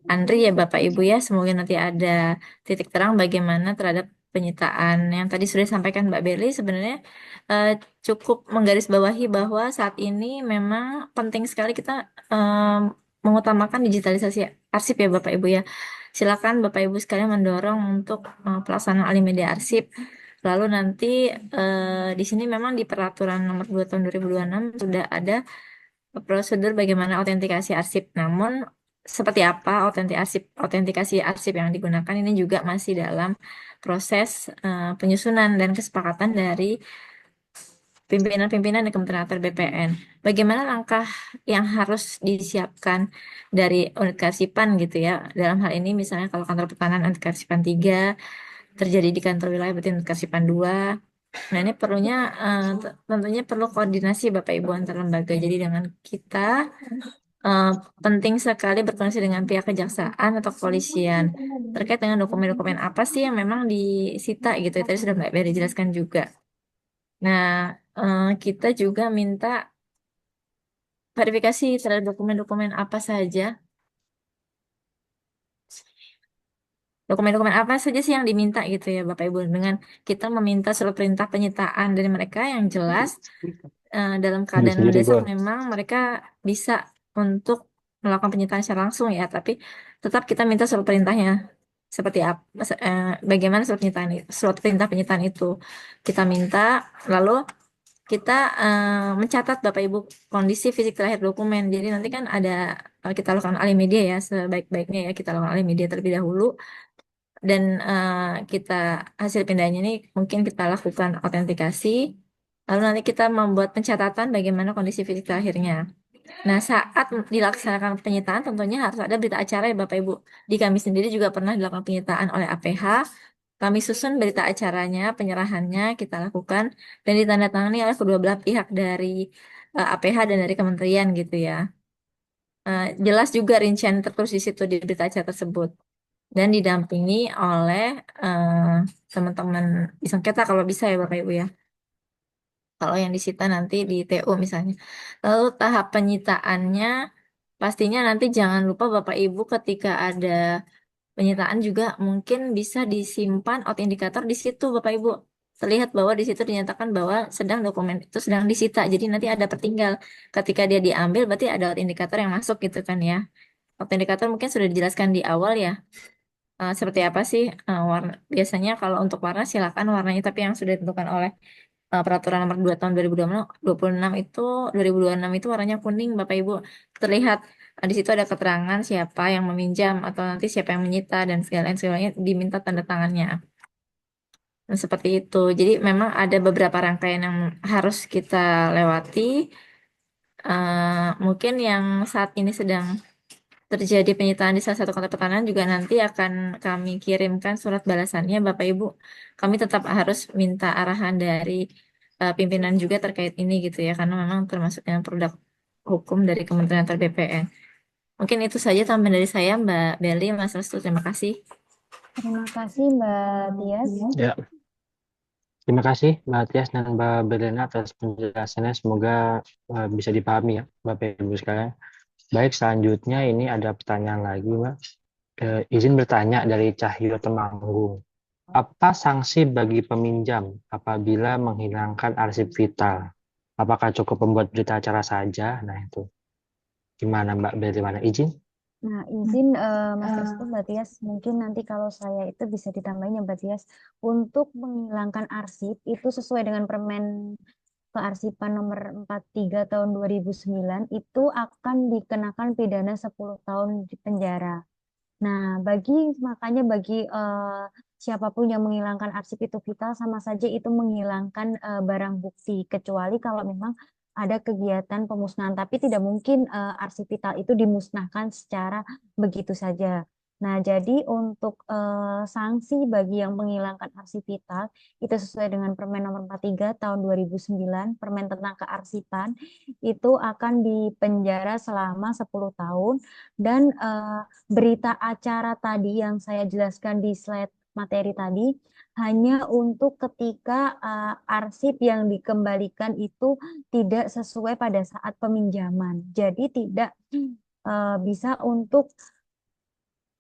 Andri ya Bapak Ibu ya, semoga nanti ada titik terang bagaimana terhadap penyitaan yang tadi sudah disampaikan Mbak Berli. Sebenarnya eh, cukup menggarisbawahi bahwa saat ini memang penting sekali kita mengutamakan digitalisasi arsip ya Bapak Ibu ya. Silakan Bapak Ibu sekalian mendorong untuk pelaksanaan alih media arsip. Lalu nanti di sini memang di Peraturan Nomor 2 Tahun 2026 sudah ada prosedur bagaimana autentikasi arsip. Namun seperti apa autentikasi arsip yang digunakan ini juga masih dalam proses penyusunan dan kesepakatan dari pimpinan-pimpinan di Kementerian Atr BPN. Bagaimana langkah yang harus disiapkan dari unit kearsipan gitu ya. Dalam hal ini misalnya kalau kantor pertahanan unit kearsipan 3 terjadi di kantor wilayah berarti unit kearsipan 2. Nah, ini perlunya tentunya perlu koordinasi Bapak Ibu antar lembaga. Jadi dengan kita eh, penting sekali berkoordinasi dengan pihak kejaksaan atau kepolisian terkait dengan dokumen-dokumen apa sih yang memang disita gitu. Tadi sudah Mbak Beri jelaskan juga. Nah, kita juga minta verifikasi terhadap dokumen-dokumen apa saja. Dokumen-dokumen apa saja sih yang diminta gitu ya Bapak Ibu, dengan kita meminta surat perintah penyitaan dari mereka yang jelas dalam keadaan Sendiri mendesak gue. memang mereka bisa untuk melakukan penyitaan secara langsung ya, tapi tetap kita minta surat perintahnya seperti apa, bagaimana surat perintah penyitaan itu kita minta, lalu kita mencatat Bapak Ibu kondisi fisik terakhir dokumen. Jadi nanti kan ada kita lakukan alih media ya, sebaik-baiknya ya kita lakukan alih media terlebih dahulu, dan kita hasil pindahnya ini mungkin kita lakukan autentikasi, lalu nanti kita membuat pencatatan bagaimana kondisi fisik terakhirnya. Nah, saat dilaksanakan penyitaan tentunya harus ada berita acara ya Bapak Ibu. Di kami sendiri juga pernah dilakukan penyitaan oleh APH. Kami susun berita acaranya, penyerahannya kita lakukan dan ditandatangani oleh kedua belah pihak dari APH dan dari kementerian gitu ya. Jelas juga rincian tertulis di situ di berita acara tersebut dan didampingi oleh teman-teman di sengketa kalau bisa ya Bapak Ibu ya. Kalau yang disita nanti di TU misalnya. Lalu tahap penyitaannya pastinya nanti jangan lupa Bapak Ibu ketika ada penyitaan juga mungkin bisa disimpan indikator di situ Bapak Ibu. Terlihat bahwa di situ dinyatakan bahwa sedang dokumen itu sedang disita. Jadi nanti ada tertinggal. Ketika dia diambil berarti ada indikator yang masuk gitu kan ya. Indikator mungkin sudah dijelaskan di awal ya. Seperti apa sih warna? Biasanya kalau untuk warna silakan warnanya tapi yang sudah ditentukan oleh Peraturan Nomor 2 Tahun 2026 itu 2026 itu warnanya kuning Bapak Ibu. Terlihat di situ ada keterangan siapa yang meminjam atau nanti siapa yang menyita dan segalanya diminta tanda tangannya. Nah, seperti itu. Jadi memang ada beberapa rangkaian yang harus kita lewati. Mungkin yang saat ini sedang terjadi penyitaan di salah satu kantor pertanahan juga nanti akan kami kirimkan surat balasannya Bapak Ibu. Kami tetap harus minta arahan dari pimpinan juga terkait ini gitu ya karena memang termasuk yang produk hukum dari Kementerian atau BPN. Mungkin itu saja tambahan dari saya Mbak Beli, Mas Restu. Terima kasih. Terima kasih Mbak Tias. Ya, terima kasih Mbak Tias dan Mbak Berlina atas penjelasannya. Semoga bisa dipahami ya Bapak Ibu sekalian. Baik, selanjutnya ini ada pertanyaan lagi, Mbak. Izin bertanya dari Cahyo Temanggung. Apa sanksi bagi peminjam apabila menghilangkan arsip vital? Apakah cukup membuat berita acara saja? Nah, itu. Gimana Mbak Berlina? Izin? Nah, izin Mas Restu, Mbak Tias, mungkin nanti kalau saya itu bisa ditambahin ya Mbak Tias, untuk menghilangkan arsip itu sesuai dengan Permen Kearsipan nomor 43 tahun 2009 itu akan dikenakan pidana 10 tahun di penjara. Nah, makanya bagi siapapun yang menghilangkan arsip itu vital sama saja itu menghilangkan barang bukti kecuali kalau memang ada kegiatan pemusnahan, tapi tidak mungkin arsip vital itu dimusnahkan secara begitu saja. Nah, jadi untuk sanksi bagi yang menghilangkan arsip vital itu sesuai dengan Permen nomor 43 tahun 2009, Permen tentang kearsipan, itu akan dipenjara selama 10 tahun dan berita acara tadi yang saya jelaskan di slide materi tadi hanya untuk ketika arsip yang dikembalikan itu tidak sesuai pada saat peminjaman. Jadi tidak bisa untuk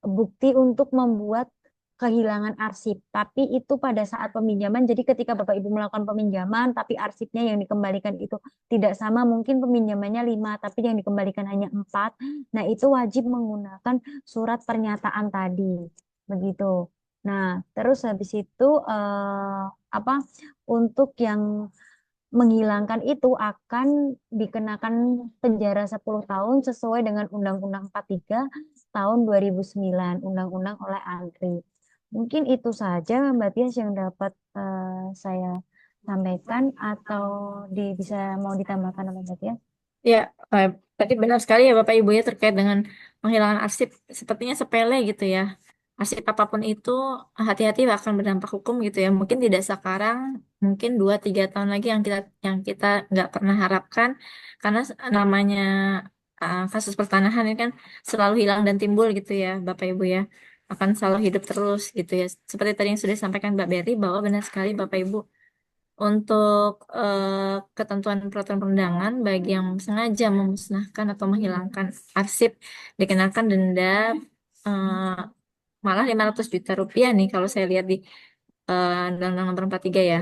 bukti untuk membuat kehilangan arsip, tapi itu pada saat peminjaman. Jadi ketika Bapak Ibu melakukan peminjaman, tapi arsipnya yang dikembalikan itu tidak sama, mungkin peminjamannya 5, tapi yang dikembalikan hanya 4. Nah, itu wajib menggunakan surat pernyataan tadi, begitu. Nah, terus habis itu apa? Untuk yang menghilangkan itu akan dikenakan penjara 10 tahun sesuai dengan Undang-Undang 43 tahun 2009, Undang-Undang oleh Andri. Mungkin itu saja Mbak Tias yang dapat saya sampaikan atau bisa mau ditambahkan sama Mbak Tias? Ya, berarti benar sekali ya Bapak Ibu ya terkait dengan penghilangan arsip sepertinya sepele gitu ya. Arsip apapun itu hati-hati akan berdampak hukum gitu ya. Mungkin tidak sekarang, mungkin 2-3 tahun lagi yang kita nggak pernah harapkan karena namanya kasus pertanahan ini kan selalu hilang dan timbul gitu ya Bapak Ibu ya. Akan selalu hidup terus gitu ya. Seperti tadi yang sudah disampaikan Mbak Berry bahwa benar sekali Bapak Ibu untuk ketentuan peraturan perundangan bagi yang sengaja memusnahkan atau menghilangkan arsip dikenakan denda eh, malah 500 juta rupiah nih kalau saya lihat di Undang-Undang Nomor 43 ya.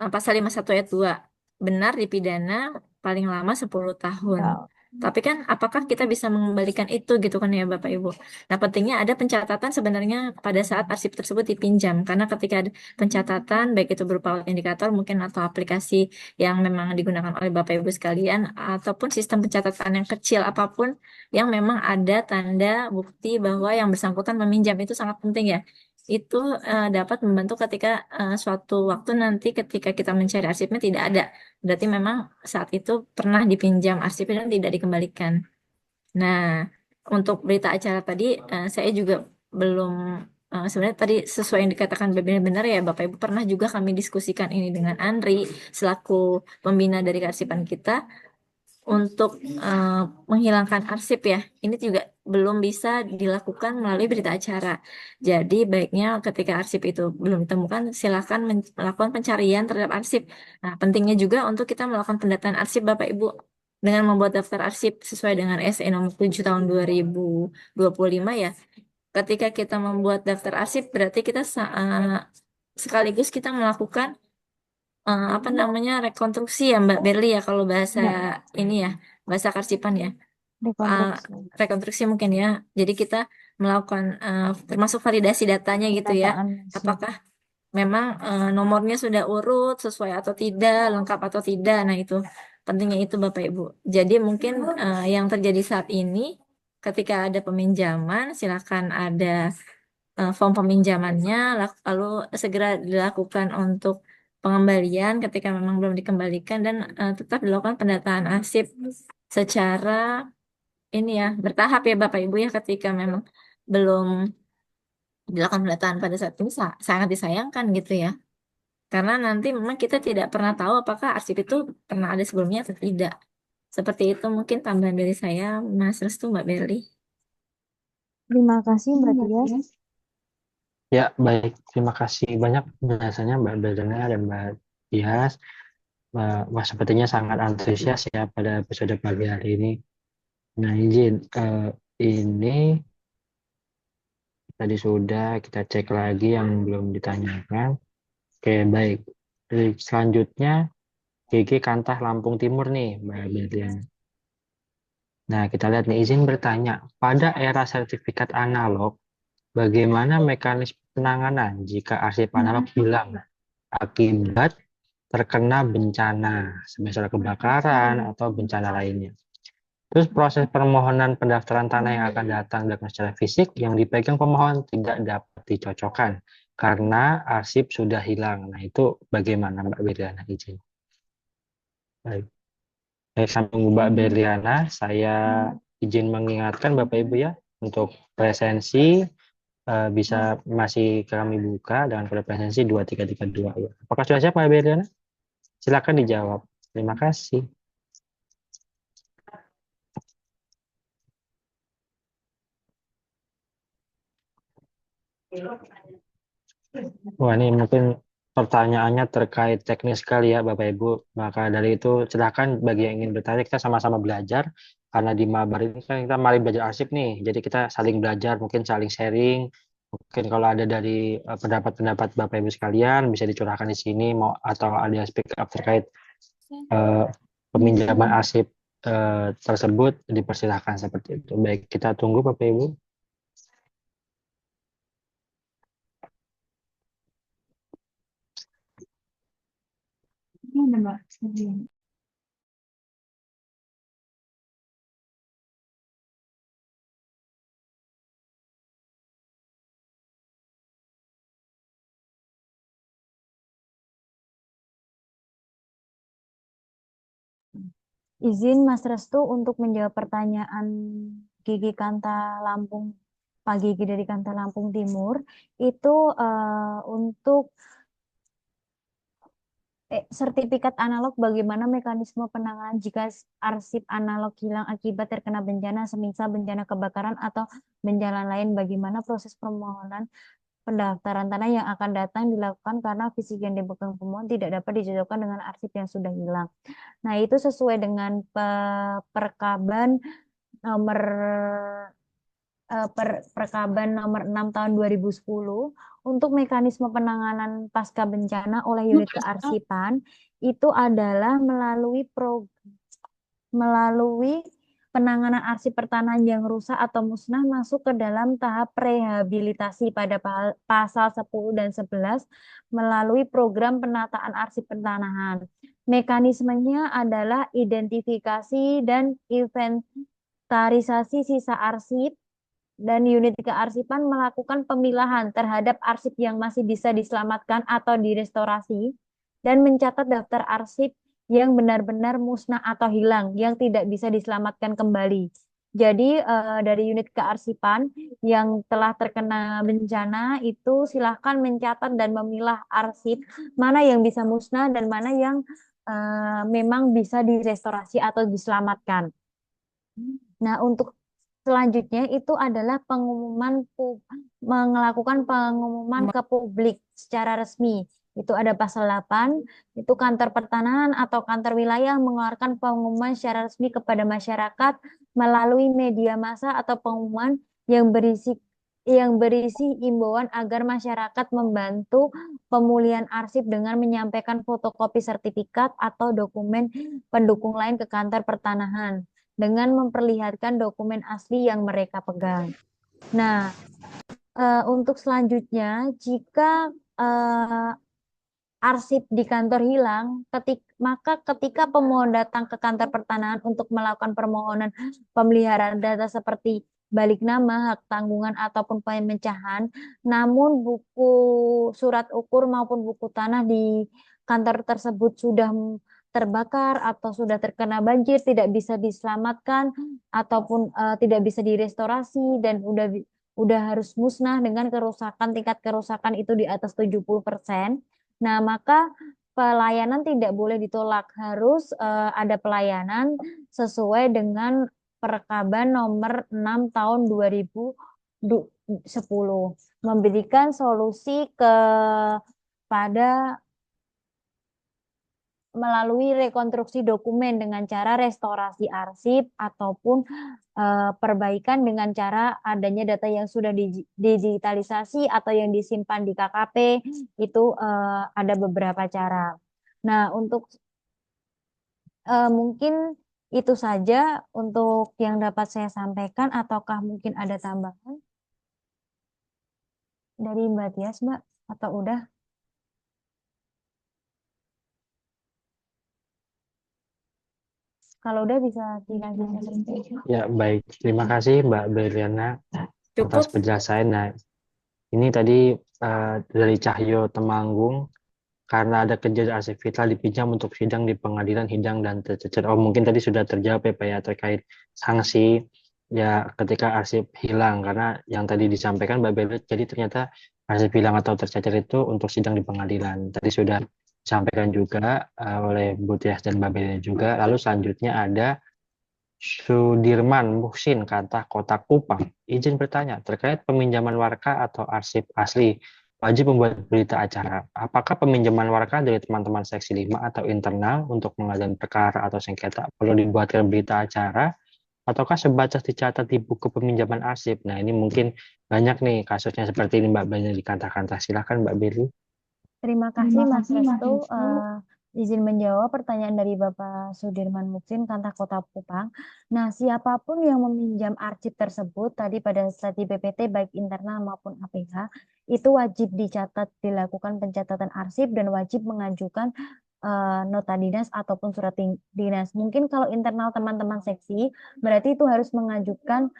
Pasal 51 ayat 2 benar dipidana paling lama 10 tahun. Ya. Tapi kan apakah kita bisa mengembalikan itu gitu kan ya Bapak Ibu. Nah pentingnya ada pencatatan sebenarnya pada saat arsip tersebut dipinjam. Karena ketika ada pencatatan baik itu berupa indikator mungkin atau aplikasi yang memang digunakan oleh Bapak Ibu sekalian ataupun sistem pencatatan yang kecil apapun yang memang ada tanda bukti bahwa yang bersangkutan meminjam itu sangat penting ya. Itu dapat membantu ketika suatu waktu nanti ketika kita mencari arsipnya tidak ada berarti memang saat itu pernah dipinjam arsipnya dan tidak dikembalikan. Nah, untuk berita acara tadi saya juga belum sebenarnya tadi sesuai yang dikatakan benar-benar ya Bapak Ibu, pernah juga kami diskusikan ini dengan Andri selaku pembina dari kearsipan kita untuk menghilangkan arsip ya. Ini juga belum bisa dilakukan melalui berita acara. Jadi baiknya ketika arsip itu belum ditemukan, silakan melakukan pencarian terhadap arsip. Nah, pentingnya juga untuk kita melakukan pendataan arsip Bapak Ibu dengan membuat daftar arsip sesuai dengan SE nomor 7 tahun 2025 ya. Ketika kita membuat daftar arsip berarti kita sekaligus kita melakukan apa namanya rekonstruksi ya Mbak Berli ya kalau bahasa Ya, ini ya bahasa karsipan ya. Uh, rekonstruksi. rekonstruksi mungkin ya. Jadi kita melakukan termasuk validasi datanya gitu ya. Pendataan arsip. Apakah memang nomornya sudah urut sesuai atau tidak, lengkap atau tidak. Nah, itu pentingnya itu Bapak Ibu. Jadi mungkin yang terjadi saat ini ketika ada peminjaman, silakan ada form peminjamannya, lalu segera dilakukan untuk pengembalian ketika memang belum dikembalikan dan tetap dilakukan pendataan arsip secara ini ya bertahap ya Bapak Ibu ya ketika memang belum dilakukan pendataan pada saat ini sangat disayangkan gitu ya. Karena nanti memang kita tidak pernah tahu apakah arsip itu pernah ada sebelumnya atau tidak. Seperti itu mungkin tambahan dari saya, Mas Restu, Mbak Berli. Terima kasih Mbak Tias. Ya, baik. Terima kasih banyak penjelasannya Mbak Belana dan Mbak Tias. Wah, sepertinya sangat antusias ya pada episode pagi hari ini. Nah, izin ini tadi sudah kita cek lagi yang belum ditanyakan. Oke, baik. Selanjutnya GG Kantah Lampung Timur nih, Mbak Berlian. Nah, kita lihat nih, izin bertanya, pada era sertifikat analog, bagaimana mekanisme penanganan jika arsip analog hilang akibat terkena bencana, semisal kebakaran atau bencana lainnya? Terus proses permohonan pendaftaran tanah yang akan datang dengan secara fisik yang dipegang pemohon tidak dapat dicocokkan karena arsip sudah hilang. Nah, itu bagaimana Mbak Berliana izin? Baik. Sampai Mbak Berliana, saya izin mengingatkan Bapak Ibu ya, untuk presensi bisa masih kami buka dengan kode presensi 2332 ya. Apakah sudah siap Mbak Berliana? Silakan dijawab. Terima kasih. Wah, ini mungkin pertanyaannya terkait teknis sekali ya Bapak Ibu. Maka dari itu silakan bagi yang ingin bertanya, kita sama-sama belajar. Karena di mabar ini kan kita mari belajar arsip nih. Jadi kita saling belajar, mungkin saling sharing. Mungkin kalau ada dari pendapat-pendapat Bapak Ibu sekalian bisa dicurahkan di sini mau atau ada speak up terkait eh, peminjaman arsip tersebut dipersilahkan seperti itu. Baik, kita tunggu Bapak Ibu. Izin Mas Restu untuk menjawab pertanyaan Gigi Kanta Lampung, Pak Gigi dari Kanta Lampung Timur, itu untuk sertifikat analog bagaimana mekanisme penanganan jika arsip analog hilang akibat terkena bencana, semisal bencana kebakaran atau bencana lain, bagaimana proses permohonan pendaftaran tanah yang akan datang dilakukan karena fisik yang dipegang pemohon tidak dapat dicocokkan dengan arsip yang sudah hilang. Nah, itu sesuai dengan Perkaban nomor Perkaban nomor 6 tahun 2010 untuk mekanisme penanganan pasca bencana oleh unit kearsipan itu adalah melalui penanganan arsip pertanahan yang rusak atau musnah masuk ke dalam tahap rehabilitasi pada pasal 10 dan 11 melalui program penataan arsip pertanahan. Mekanismenya adalah identifikasi dan inventarisasi sisa arsip dan unit kearsipan melakukan pemilahan terhadap arsip yang masih bisa diselamatkan atau direstorasi dan mencatat daftar arsip yang benar-benar musnah atau hilang, yang tidak bisa diselamatkan kembali. Jadi dari unit kearsipan yang telah terkena bencana itu silahkan mencatat dan memilah arsip mana yang bisa musnah dan mana yang memang bisa direstorasi atau diselamatkan. Nah, untuk selanjutnya itu adalah melakukan pengumuman ke publik secara resmi. Itu ada pasal 8, itu kantor pertanahan atau kantor wilayah mengeluarkan pengumuman secara resmi kepada masyarakat melalui media massa atau pengumuman yang berisi imbauan agar masyarakat membantu pemulihan arsip dengan menyampaikan fotokopi sertifikat atau dokumen pendukung lain ke kantor pertanahan dengan memperlihatkan dokumen asli yang mereka pegang. Nah, untuk selanjutnya, jika arsip di kantor hilang, maka ketika pemohon datang ke kantor pertanahan untuk melakukan permohonan pemeliharaan data seperti balik nama, hak tanggungan, ataupun pemecahan, namun buku surat ukur maupun buku tanah di kantor tersebut sudah terbakar atau sudah terkena banjir, tidak bisa diselamatkan ataupun tidak bisa direstorasi dan udah harus musnah dengan tingkat kerusakan itu di atas 70%. Nah, maka pelayanan tidak boleh ditolak, harus ada pelayanan sesuai dengan Perkaban nomor 6 tahun 2010, memberikan solusi kepada melalui rekonstruksi dokumen dengan cara restorasi arsip ataupun perbaikan dengan cara adanya data yang sudah digitalisasi atau yang disimpan di KKP. Itu ada beberapa cara. Nah, untuk mungkin itu saja untuk yang dapat saya sampaikan, ataukah mungkin ada tambahan dari Mbak Tias, Mbak? Atau udah? Kalau udah bisa dilanjutkan. Ya, baik. Terima kasih Mbak Beriana atas Cukup. penjelasan. Nah, ini tadi dari Cahyo Temanggung, karena ada kejadian arsip vital dipinjam untuk sidang di pengadilan hidang dan tercecer. Oh, mungkin tadi sudah terjawab ya Pak ya, terkait sanksi ya ketika arsip hilang, karena yang tadi disampaikan Mbak Belit, jadi ternyata arsip hilang atau tercecer itu untuk sidang di pengadilan. Tadi sudah disampaikan juga oleh Bu Tias dan Mbak Belit juga. Lalu selanjutnya ada Sudirman Muhsin, kata Kota Kupang. Izin bertanya, terkait peminjaman warka atau arsip asli, wajib membuat berita acara. Apakah peminjaman warka dari teman-teman seksi 5 atau internal untuk pengadaan perkara atau sengketa perlu dibuatkan berita acara, ataukah sebatas dicatat di buku peminjaman arsip? Nah, ini mungkin banyak nih kasusnya seperti ini Mbak, banyak dikata-kata. Silakan Mbak Beli. Terima kasih Mas Restu. Izin menjawab pertanyaan dari Bapak Sudirman Muksin, Kantor Kota Kupang. Nah, siapapun yang meminjam arsip tersebut tadi pada saat di PPT baik internal maupun APH, itu wajib dicatat, dilakukan pencatatan arsip dan wajib mengajukan nota dinas ataupun surat dinas. Mungkin kalau internal teman-teman seksi, berarti itu harus mengajukan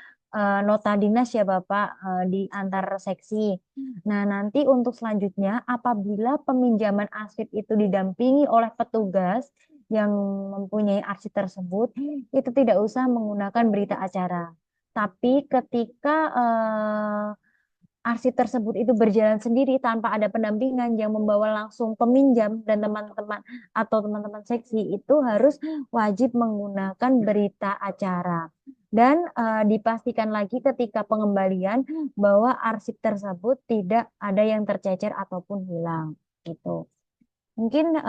nota dinas ya Bapak di antar seksi. Nah, nanti untuk selanjutnya, apabila peminjaman arsip itu didampingi oleh petugas yang mempunyai arsip tersebut, itu tidak usah menggunakan berita acara. Tapi ketika arsip tersebut itu berjalan sendiri tanpa ada pendampingan yang membawa langsung peminjam dan teman-teman atau teman-teman seksi, itu harus wajib menggunakan berita acara. Dan dipastikan lagi ketika pengembalian bahwa arsip tersebut tidak ada yang tercecer ataupun hilang. Gitu. Mungkin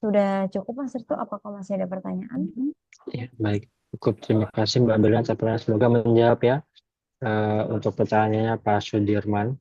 sudah cukup Mas Restu, apakah masih ada pertanyaan? Ya, baik. Cukup, terima kasih Mbak Beli. Semoga menjawab ya untuk pertanyaannya Pak Sudirman.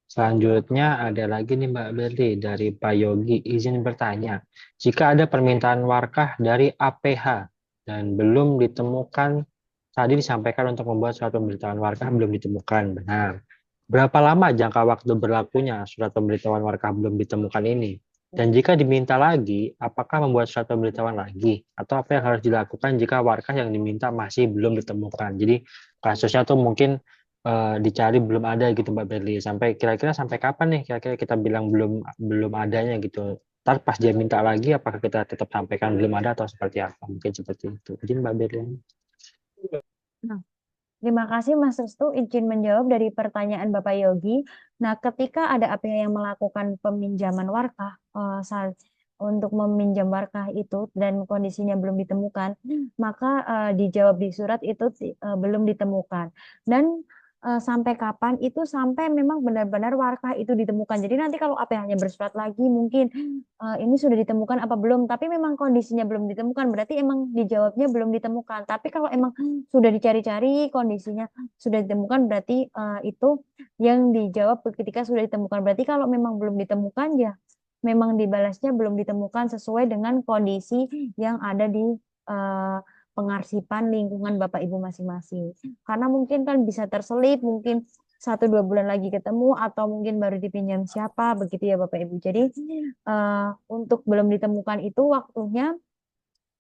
Selanjutnya ada lagi nih Mbak Berli dari Pak Yogi, izin bertanya, jika ada permintaan warkah dari APH dan belum ditemukan, tadi disampaikan untuk membuat surat pemberitahuan warkah belum ditemukan, benar. Berapa lama jangka waktu berlakunya surat pemberitahuan warkah belum ditemukan ini? Dan jika diminta lagi, apakah membuat surat pemberitahuan lagi? Atau apa yang harus dilakukan jika warkah yang diminta masih belum ditemukan? Jadi kasusnya tuh mungkin dicari belum ada gitu Mbak Berli. Sampai kira-kira sampai kapan nih kira-kira kita bilang belum adanya gitu Ntar pas dia minta lagi, apakah kita tetap sampaikan belum ada atau seperti apa? Mungkin seperti itu. Izin Mbak Berliana. Nah, terima kasih Mas Restu izin menjawab dari pertanyaan Bapak Yogi. Nah, ketika ada APH yang melakukan peminjaman warkah untuk meminjam warkah itu dan kondisinya belum ditemukan, maka dijawab di surat itu belum ditemukan. Dan sampai kapan itu sampai memang benar-benar warkah itu ditemukan. Jadi nanti kalau APH-nya bersurat lagi mungkin ini sudah ditemukan apa belum, tapi memang kondisinya belum ditemukan, berarti emang dijawabnya belum ditemukan. Tapi kalau emang sudah dicari-cari, kondisinya sudah ditemukan, berarti itu yang dijawab ketika sudah ditemukan. Berarti kalau memang belum ditemukan, ya memang dibalasnya belum ditemukan sesuai dengan kondisi yang ada di eh, pengarsipan lingkungan Bapak Ibu masing-masing. Karena mungkin kan bisa terselip, mungkin 1-2 bulan lagi ketemu, atau mungkin baru dipinjam siapa, begitu ya Bapak Ibu. Jadi untuk belum ditemukan itu waktunya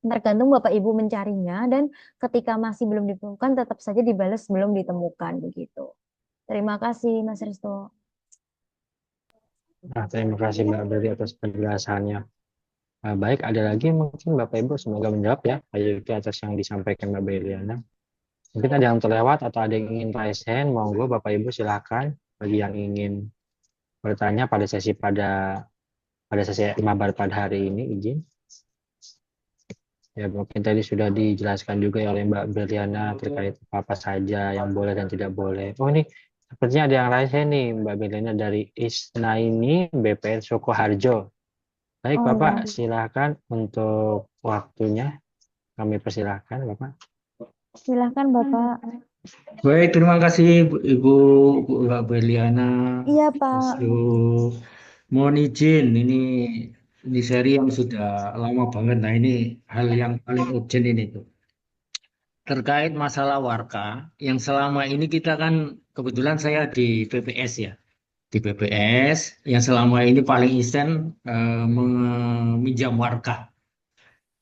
tergantung Bapak Ibu mencarinya, dan ketika masih belum ditemukan tetap saja dibalas belum ditemukan begitu. Terima kasih Mas Risto. Nah, terima kasih Mbak Berli atas penjelasannya. Baik, ada lagi mungkin Bapak Ibu semoga menjawab ya Pak Yuki atas yang disampaikan Mbak Berliana. Mungkin ada yang terlewat atau ada yang ingin raise hand, monggo Bapak Ibu silakan. Bagi yang ingin bertanya pada sesi mabar pada hari ini, izin. Ya, mungkin tadi sudah dijelaskan juga ya oleh Mbak Berliana terkait apa saja yang boleh dan tidak boleh. Oh, ini sepertinya ada yang raise hand nih Mbak Berliana dari Isnaini BPN Sukoharjo. Baik, Oh Bapak, ya, silakan untuk waktunya. Kami persilahkan, Bapak. silahkan Bapak. Baik, terima kasih Ibu Mbak Berliana, Iya Mas Pak. Lu. Mohon izin, ini seri yang sudah lama banget. Nah, ini hal yang paling urgent ini tuh. Terkait masalah warka, yang selama ini kita kan, kebetulan saya di PPS ya. Di PPS, yang selama ini paling instan meminjam warka.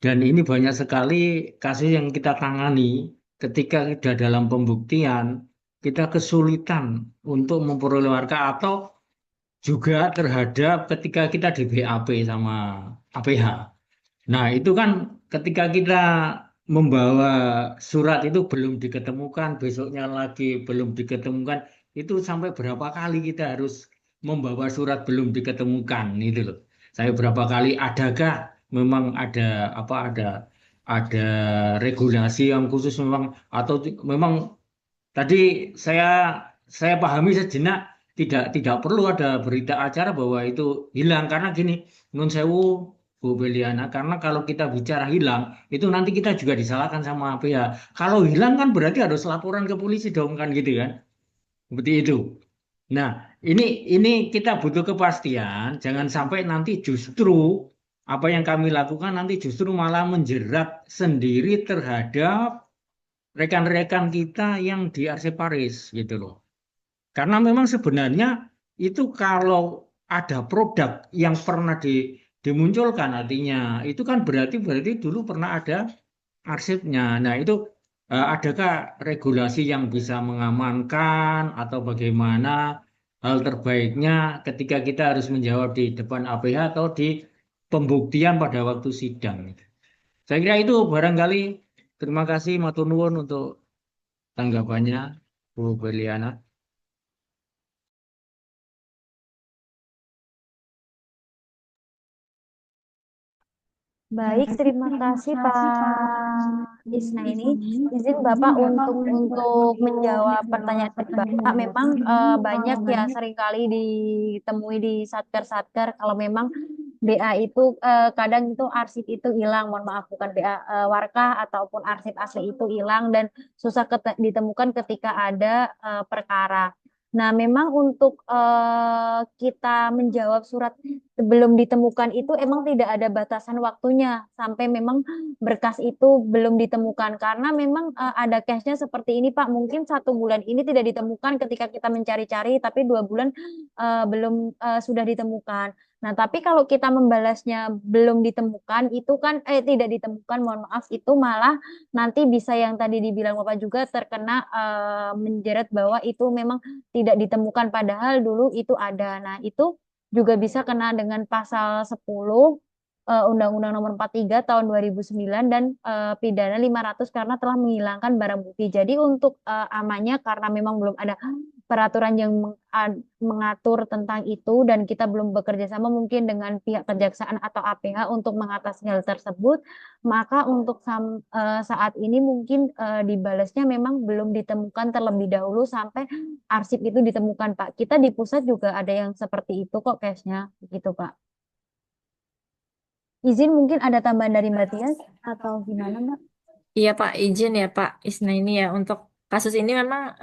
Dan ini banyak sekali kasus yang kita tangani ketika sudah dalam pembuktian, kita kesulitan untuk memperoleh warga atau juga terhadap ketika kita di BAP sama APH. Nah, itu kan ketika kita membawa surat itu belum diketemukan, besoknya lagi belum diketemukan, itu sampai berapa kali kita harus membawa surat belum diketemukan itu loh. Saya berapa kali, adakah memang ada regulasi yang khusus memang, atau memang tadi saya pahami sejenak, tidak perlu ada berita acara bahwa itu hilang, karena gini, nun sewu Bu Beliana, karena kalau kita bicara hilang itu nanti kita juga disalahkan sama pihak. Kalau hilang kan berarti harus laporan ke polisi dong, kan gitu kan, seperti itu. Nah, ini kita butuh kepastian, jangan sampai nanti justru apa yang kami lakukan nanti justru malah menjerat sendiri terhadap rekan-rekan kita yang di Arseparis gitu loh. Karena memang sebenarnya itu kalau ada produk yang pernah dimunculkan, artinya itu kan berarti dulu pernah ada arsipnya. Nah, itu adakah regulasi yang bisa mengamankan atau bagaimana hal terbaiknya ketika kita harus menjawab di depan APH atau di pembuktian pada waktu sidang? Saya kira itu barangkali. Terima kasih matur nuwun untuk tanggapannya Bu Beliana. Baik, terima kasih Pak Isna ini. Izin Bapak untuk menjawab pertanyaan dari Bapak. Memang banyak ya seringkali ditemui di satker-satker kalau memang BA itu kadang itu arsip itu hilang. Mohon maaf, bukan BA warkah ataupun arsip asli itu hilang dan susah ditemukan ketika ada perkara. Nah, memang untuk kita menjawab surat belum ditemukan itu emang tidak ada batasan waktunya sampai memang berkas itu belum ditemukan, karena memang ada case-nya seperti ini Pak, mungkin 1 bulan ini tidak ditemukan ketika kita mencari-cari, tapi 2 bulan belum sudah ditemukan. Nah, tapi kalau kita membalasnya belum ditemukan itu kan tidak ditemukan, mohon maaf, itu malah nanti bisa yang tadi dibilang Bapak juga terkena menjerat bahwa itu memang tidak ditemukan padahal dulu itu ada. Nah, itu juga bisa kena dengan pasal 10 Undang-Undang Nomor 43 Tahun 2009 dan pidana 500 karena telah menghilangkan barang bukti. Jadi untuk amannya karena memang belum ada peraturan yang mengatur tentang itu dan kita belum bekerja sama mungkin dengan pihak kejaksaan atau APH untuk mengatasi hal tersebut, maka untuk saat ini mungkin dibalasnya memang belum ditemukan terlebih dahulu sampai arsip itu ditemukan, Pak. Kita di pusat juga ada yang seperti itu kok case-nya, gitu, Pak. Izin mungkin ada tambahan dari Mbak Tias atau gimana, Mbak? Iya Pak, izin ya Pak Isna ini ya untuk kasus ini memang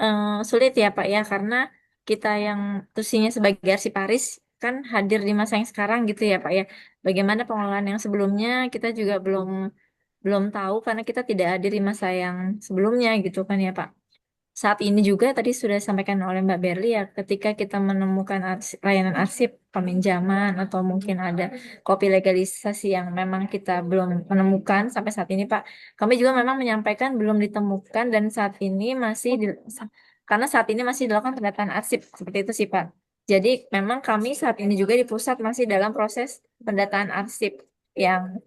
sulit ya Pak ya karena kita yang tusinya sebagai arsiparis kan hadir di masa yang sekarang gitu ya Pak ya. Bagaimana pengelolaan yang sebelumnya kita juga belum belum tahu karena kita tidak hadir di masa yang sebelumnya gitu kan ya Pak. Saat ini juga tadi sudah disampaikan oleh Mbak Berli ya, ketika kita menemukan layanan arsip peminjaman atau mungkin ada kopi legalisasi yang memang kita belum menemukan sampai saat ini Pak, kami juga memang menyampaikan belum ditemukan dan saat ini karena saat ini masih dilakukan pendataan arsip seperti itu sih Pak. Jadi memang kami saat ini juga di pusat masih dalam proses pendataan arsip yang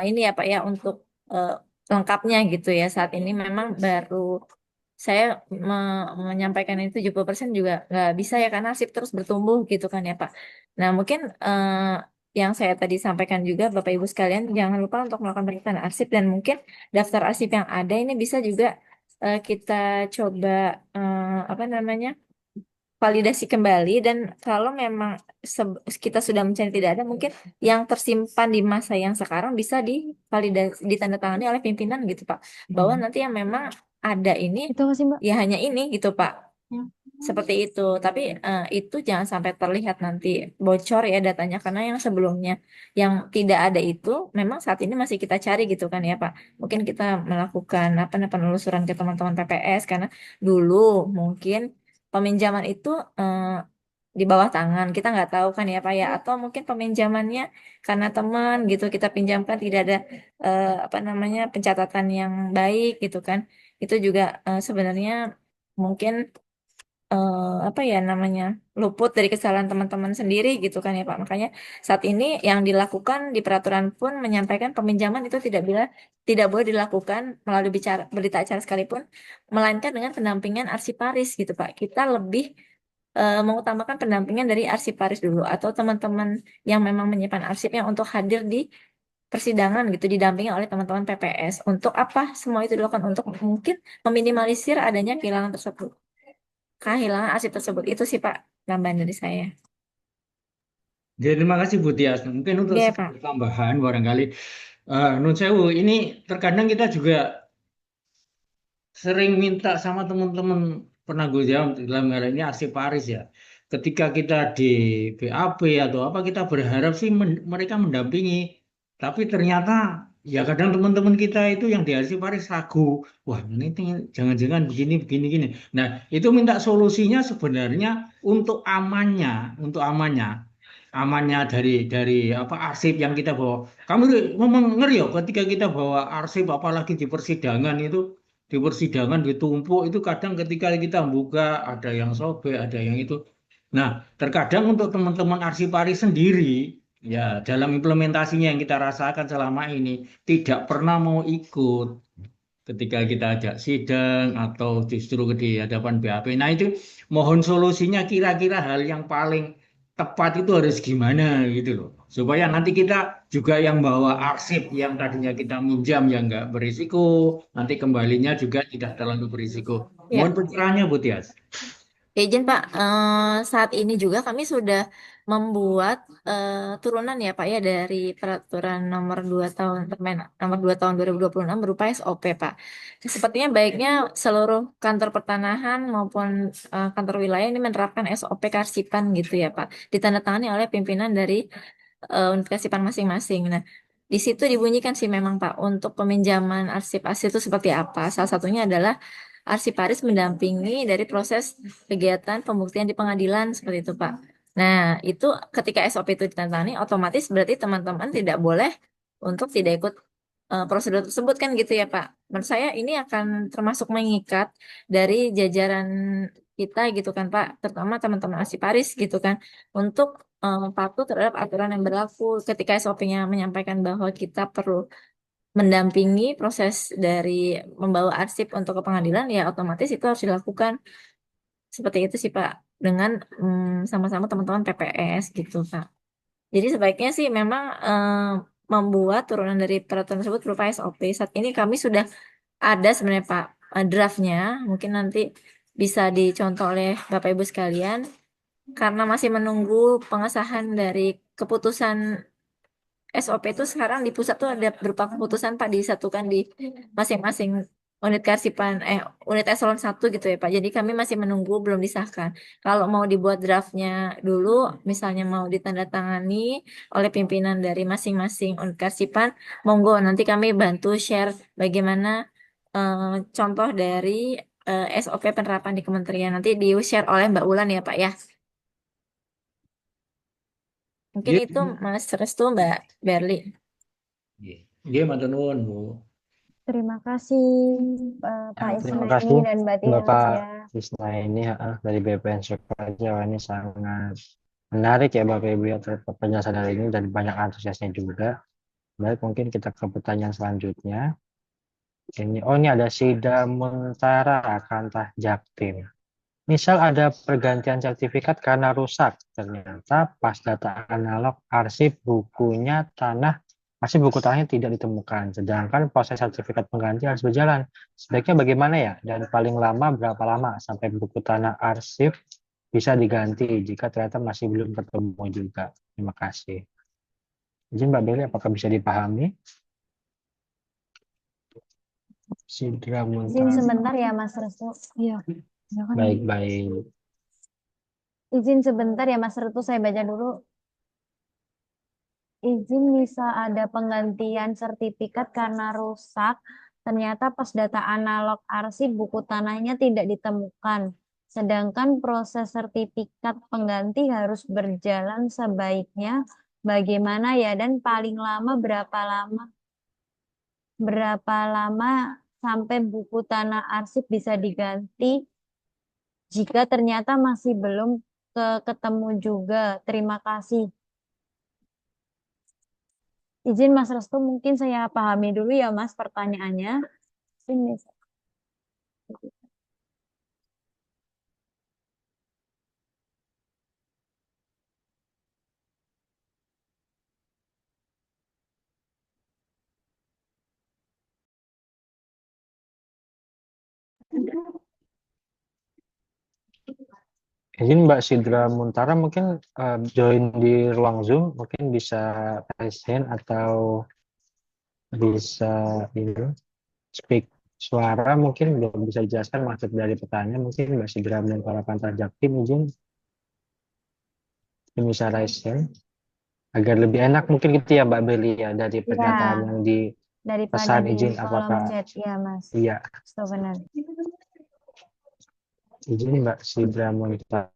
ini ya Pak ya untuk eh, lengkapnya gitu ya. Saat ini memang baru saya menyampaikan itu 70% juga nggak bisa ya karena arsip terus bertumbuh gitu kan ya Pak. Nah mungkin yang saya tadi sampaikan juga Bapak Ibu sekalian jangan lupa untuk melakukan penyertaan arsip dan mungkin daftar arsip yang ada ini bisa juga kita coba apa namanya validasi kembali dan kalau memang kita sudah mencari tidak ada mungkin yang tersimpan di masa yang sekarang bisa divalidasi ditandatangani oleh pimpinan gitu Pak bahwa nanti yang memang ada ini Itu apa sih, Mbak? ya hanya ini gitu Pak Ya. seperti itu tapi itu jangan sampai terlihat nanti bocor ya datanya karena yang sebelumnya yang tidak ada itu memang saat ini masih kita cari gitu kan ya Pak mungkin kita melakukan apa namanya penelusuran ke teman-teman PPS karena dulu mungkin peminjaman itu di bawah tangan kita nggak tahu kan ya Pak ya atau mungkin peminjamannya karena teman gitu kita pinjamkan tidak ada apa namanya pencatatan yang baik gitu kan itu juga sebenarnya mungkin apa ya namanya luput dari kesalahan teman-teman sendiri gitu kan ya Pak makanya saat ini yang dilakukan di peraturan pun menyampaikan peminjaman itu tidak boleh dilakukan melalui berita acara sekalipun melainkan dengan pendampingan arsiparis gitu Pak kita lebih mengutamakan pendampingan dari arsiparis dulu atau teman-teman yang memang menyimpan arsipnya untuk hadir di persidangan gitu didampingi oleh teman-teman PPS. Untuk apa semua itu dilakukan? Untuk mungkin meminimalisir adanya kehilangan tersebut. Kehilangan arsip tersebut. Itu sih Pak tambahan dari saya. Jadi terima kasih Bu Tias. Mungkin untuk Iya Pak. sedikit tambahan barangkali Nun Sewu ini terkadang kita juga sering minta sama teman-teman penanggung jawab dalam hal ini arsiparis ya. Ketika kita di BAP atau apa kita berharap sih mereka mendampingi. Tapi ternyata ya kadang teman-teman kita itu yang di arsiparis ragu. Wah ini jangan-jangan begini begini gini. Nah itu minta solusinya sebenarnya untuk amannya dari apa arsip yang kita bawa. Kamu memang ngeri ya ketika kita bawa arsip apalagi di persidangan ditumpuk itu kadang ketika kita buka ada yang sobek, ada yang itu. Nah, terkadang untuk teman-teman arsiparis sendiri ya dalam implementasinya yang kita rasakan selama ini tidak pernah mau ikut ketika kita ajak sidang atau justru di hadapan BAP. Nah, itu mohon solusinya kira-kira hal yang paling tepat itu harus gimana gitu loh. Supaya nanti kita juga yang bawa arsip yang tadinya kita minjam yang nggak berisiko, nanti kembalinya juga tidak terlalu berisiko. Mohon Ya. pencerahannya Bu Tias. Izin Pak, saat ini juga kami sudah membuat turunan ya Pak ya dari peraturan nomor 2 tahun Permen nomor 2 tahun 2026 berupa SOP Pak. Sepertinya baiknya seluruh kantor pertanahan maupun kantor wilayah ini menerapkan SOP kearsipan gitu ya Pak. Ditandatangani oleh pimpinan dari unit kearsipan masing-masing. Nah, di situ dibunyikan sih memang Pak untuk peminjaman arsip-arsip itu seperti apa. Salah satunya adalah arsiparis mendampingi dari proses kegiatan pembuktian di pengadilan seperti itu, Pak. Nah, itu ketika SOP itu ditandatangani, otomatis berarti teman-teman tidak boleh untuk tidak ikut prosedur tersebut kan gitu ya, Pak. Menurut saya ini akan termasuk mengikat dari jajaran kita gitu kan, Pak, terutama teman-teman arsiparis gitu kan, untuk patuh terhadap aturan yang berlaku. Ketika SOP-nya menyampaikan bahwa kita perlu mendampingi proses dari membawa arsip untuk ke pengadilan, ya otomatis itu harus dilakukan. Seperti itu sih Pak, dengan sama-sama teman-teman PPS gitu Pak. Jadi sebaiknya sih memang membuat turunan dari peraturan tersebut berupa SOP. Saat ini kami sudah ada sebenarnya Pak draftnya, mungkin nanti bisa dicontoh oleh Bapak Ibu sekalian. Karena masih menunggu pengesahan dari keputusan SOP itu sekarang di pusat tuh ada berupa keputusan Pak disatukan di masing-masing unit kearsipan unit eselon 1 gitu ya Pak. Jadi kami masih menunggu belum disahkan. Kalau mau dibuat draftnya dulu, misalnya mau ditandatangani oleh pimpinan dari masing-masing unit kearsipan, monggo nanti kami bantu share bagaimana eh, contoh dari SOP penerapan di kementerian. Nanti di-share oleh Mbak Ulan ya Pak ya. Mungkin Nggih, itu Mas Restu Mbak Berli. nggih. Nggih, matur nuwun, Bu. Terima kasih Pak Terima Ismail kasih dan Mbak Tia Bapak ya. Isna ini dari BPN Sukaja. Wah, ini sangat menarik ya Bapak Ibu ya terhadap penjelasan hari ini dan banyak antusiasnya juga. Baik, mungkin kita ke pertanyaan selanjutnya. Ini ada Sida Muntara Kantah Jaktim. Misal ada pergantian sertifikat karena rusak, ternyata pas data analog arsip bukunya tanah masih buku tanahnya tidak ditemukan, sedangkan proses sertifikat pengganti harus berjalan. Sebaiknya bagaimana ya? Dan paling lama berapa lama sampai buku tanah arsip bisa diganti jika ternyata masih belum ketemu juga? Terima kasih. Izin Mbak Beli, apakah bisa dipahami? Sidra Izin Muntara. sebentar ya Mas Restu. Iya. Baik-baik. Izin sebentar ya Mas Restu, saya baca dulu. Izin bisa ada penggantian sertifikat karena rusak. Ternyata pas data analog arsip buku tanahnya tidak ditemukan. Sedangkan proses sertifikat pengganti harus berjalan sebaiknya. Bagaimana ya? Dan paling lama berapa lama? Berapa lama sampai buku tanah arsip bisa diganti jika ternyata masih belum ketemu juga? Terima kasih. Izin Mas Restu, mungkin saya pahami dulu ya Mas pertanyaannya. Ini. Izin Mbak Sidra Muntara mungkin join di ruang Zoom, mungkin bisa raise hand atau bisa speak suara, mungkin belum bisa dijelaskan maksud dari pertanyaan. Mungkin Mbak Sidra Muntara Kantah Jaktim izin bisa raise hand agar lebih enak mungkin gitu ya Mbak Beli ya dari pernyataan yang di Daripada pesan di izin kolom apakah chat ya Mas. iya So, benar. izin Mbak Sidra Muntara.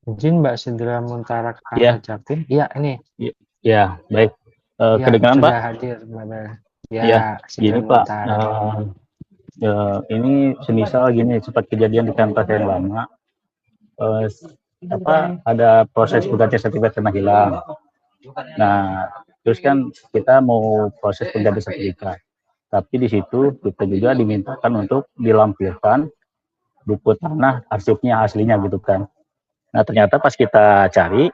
Izin Mbak Sidra Muntara Kantah Ya, Jaktim. Iya ini. ya, baik. Iya, Kedengaran, Pak? sudah hadir Mbak Beli. Ya, Ya, Sidra gini, Pak. Muntara. Ini semisal gini, sempat kejadian di kantor yang lama. Ada proses penggantian sertifikat karena hilang. Nah, terus kan kita mau proses penggantian sertifikat. Tapi di situ kita juga dimintakan untuk dilampirkan buku tanah arsipnya aslinya gitu kan. Nah, ternyata pas kita cari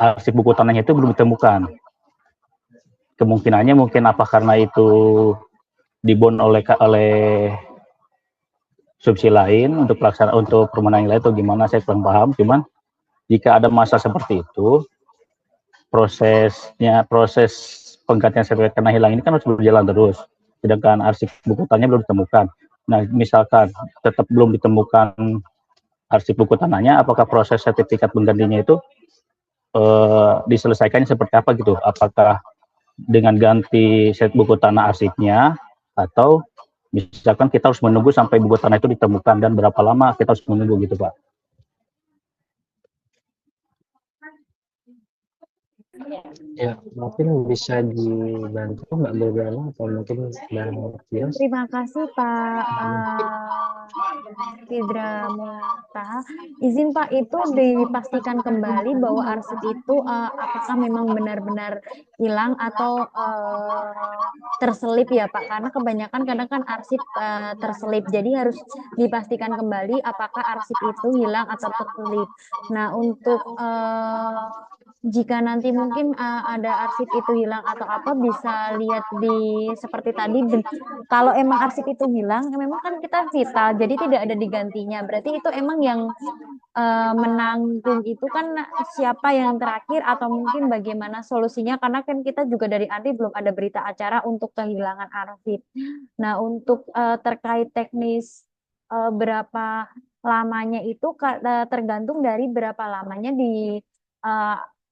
arsip buku tanahnya itu belum ditemukan. Kemungkinannya mungkin apa karena itu dibon oleh subsidi lain untuk pelaksanaan untuk permohonan lain atau gimana saya kurang paham. Cuman jika ada masa seperti itu, proses penggantian sertifikat tanah hilang ini kan harus berjalan terus. Sedangkan arsip buku tanahnya belum ditemukan. Nah, misalkan tetap belum ditemukan arsip buku tanahnya, apakah proses sertifikat penggantinya itu diselesaikannya seperti apa gitu? Apakah dengan ganti set buku tanah arsipnya, atau misalkan kita harus menunggu sampai buku tanah itu ditemukan, dan berapa lama kita harus menunggu gitu, Pak? Ya, mungkin bisa dibantu Mbak Bebana atau mungkin Mbak Tias. Terima kasih Pak Fidra Muntaha. Izin Pak, itu dipastikan kembali bahwa arsip itu apakah memang benar-benar hilang atau terselip ya Pak? Karena kebanyakan kadang kan arsip terselip, jadi harus dipastikan kembali apakah arsip itu hilang atau terselip. Nah, untuk jika nanti mungkin ada arsip itu hilang atau apa, bisa lihat di seperti tadi. Kalau emang arsip itu hilang, memang kan kita vital, jadi tidak ada digantinya. Berarti itu emang yang menanggung itu kan siapa yang terakhir, atau mungkin bagaimana solusinya? Karena kan kita juga dari ANRI belum ada berita acara untuk kehilangan arsip. Nah, untuk terkait teknis berapa lamanya itu tergantung dari berapa lamanya di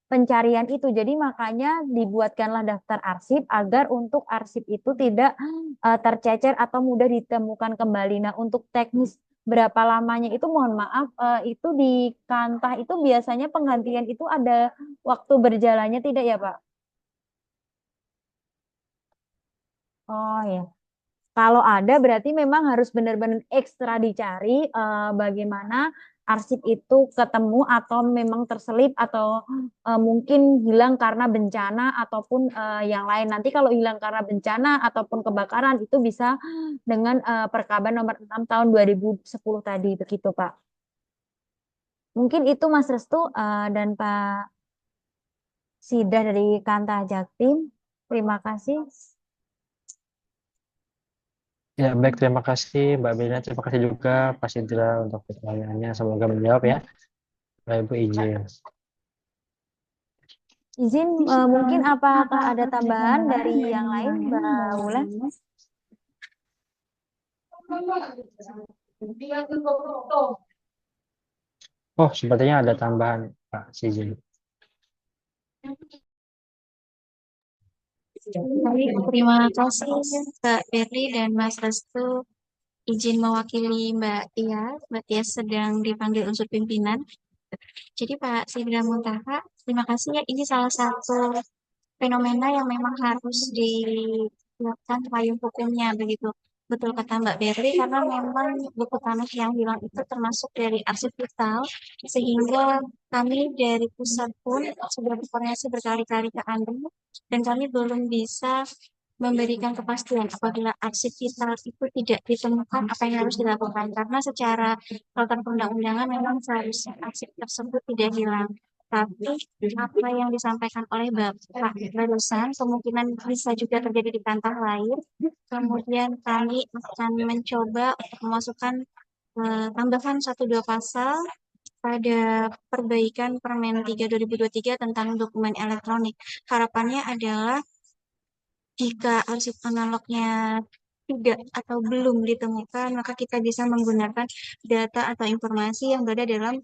pencarian itu. Jadi makanya dibuatkanlah daftar arsip agar untuk arsip itu tidak tercecer atau mudah ditemukan kembali. Nah, untuk teknis berapa lamanya itu mohon maaf, itu di Kantah itu biasanya penggantian itu ada waktu berjalannya tidak ya, Pak? Oh ya. Kalau ada berarti memang harus benar-benar ekstra dicari bagaimana arsip itu ketemu atau memang terselip atau mungkin hilang karena bencana ataupun yang lain. Nanti kalau hilang karena bencana ataupun kebakaran itu bisa dengan Perkaba nomor 6 tahun 2010 tadi, begitu Pak. Mungkin itu Mas Restu dan Pak Sidah dari Kantah Jaktim. Terima kasih. Ya, baik, terima kasih Mbak Bena, terima kasih juga Pak Sidra untuk pertanyaannya. Semoga menjawab ya. Baik, Ibu izin. Izin, mungkin apakah ada tambahan dari yang lain, Mbak Wulan? Oh, sepertinya ada tambahan Pak Sizin. Baik, terima kasih Mbak Berli dan Mas Restu. Izin mewakili Mbak Tias. Mbak Tias sedang dipanggil unsur pimpinan. Jadi Pak Sidra Muntaha, terima kasih ya. Ini salah satu fenomena yang memang harus dilakukan payung hukumnya begitu. Betul kata Mbak Berli, karena memang buku tanah yang hilang itu termasuk dari arsip vital, sehingga kami dari pusat pun sudah berkoordinasi berkali-kali ke Anda, dan kami belum bisa memberikan kepastian apabila arsip vital itu tidak ditemukan apa yang harus dilakukan, karena secara peraturan perundang-undangan memang seharusnya arsip tersebut tidak hilang. Tapi apa yang disampaikan oleh Bapak barusan kemungkinan bisa juga terjadi di kantah lain. Kemudian kami akan mencoba untuk memasukkan tambahan 1-2 pasal pada perbaikan Permen 3 2023 tentang dokumen elektronik. Harapannya adalah jika arsip analognya tidak atau belum ditemukan, maka kita bisa menggunakan data atau informasi yang berada dalam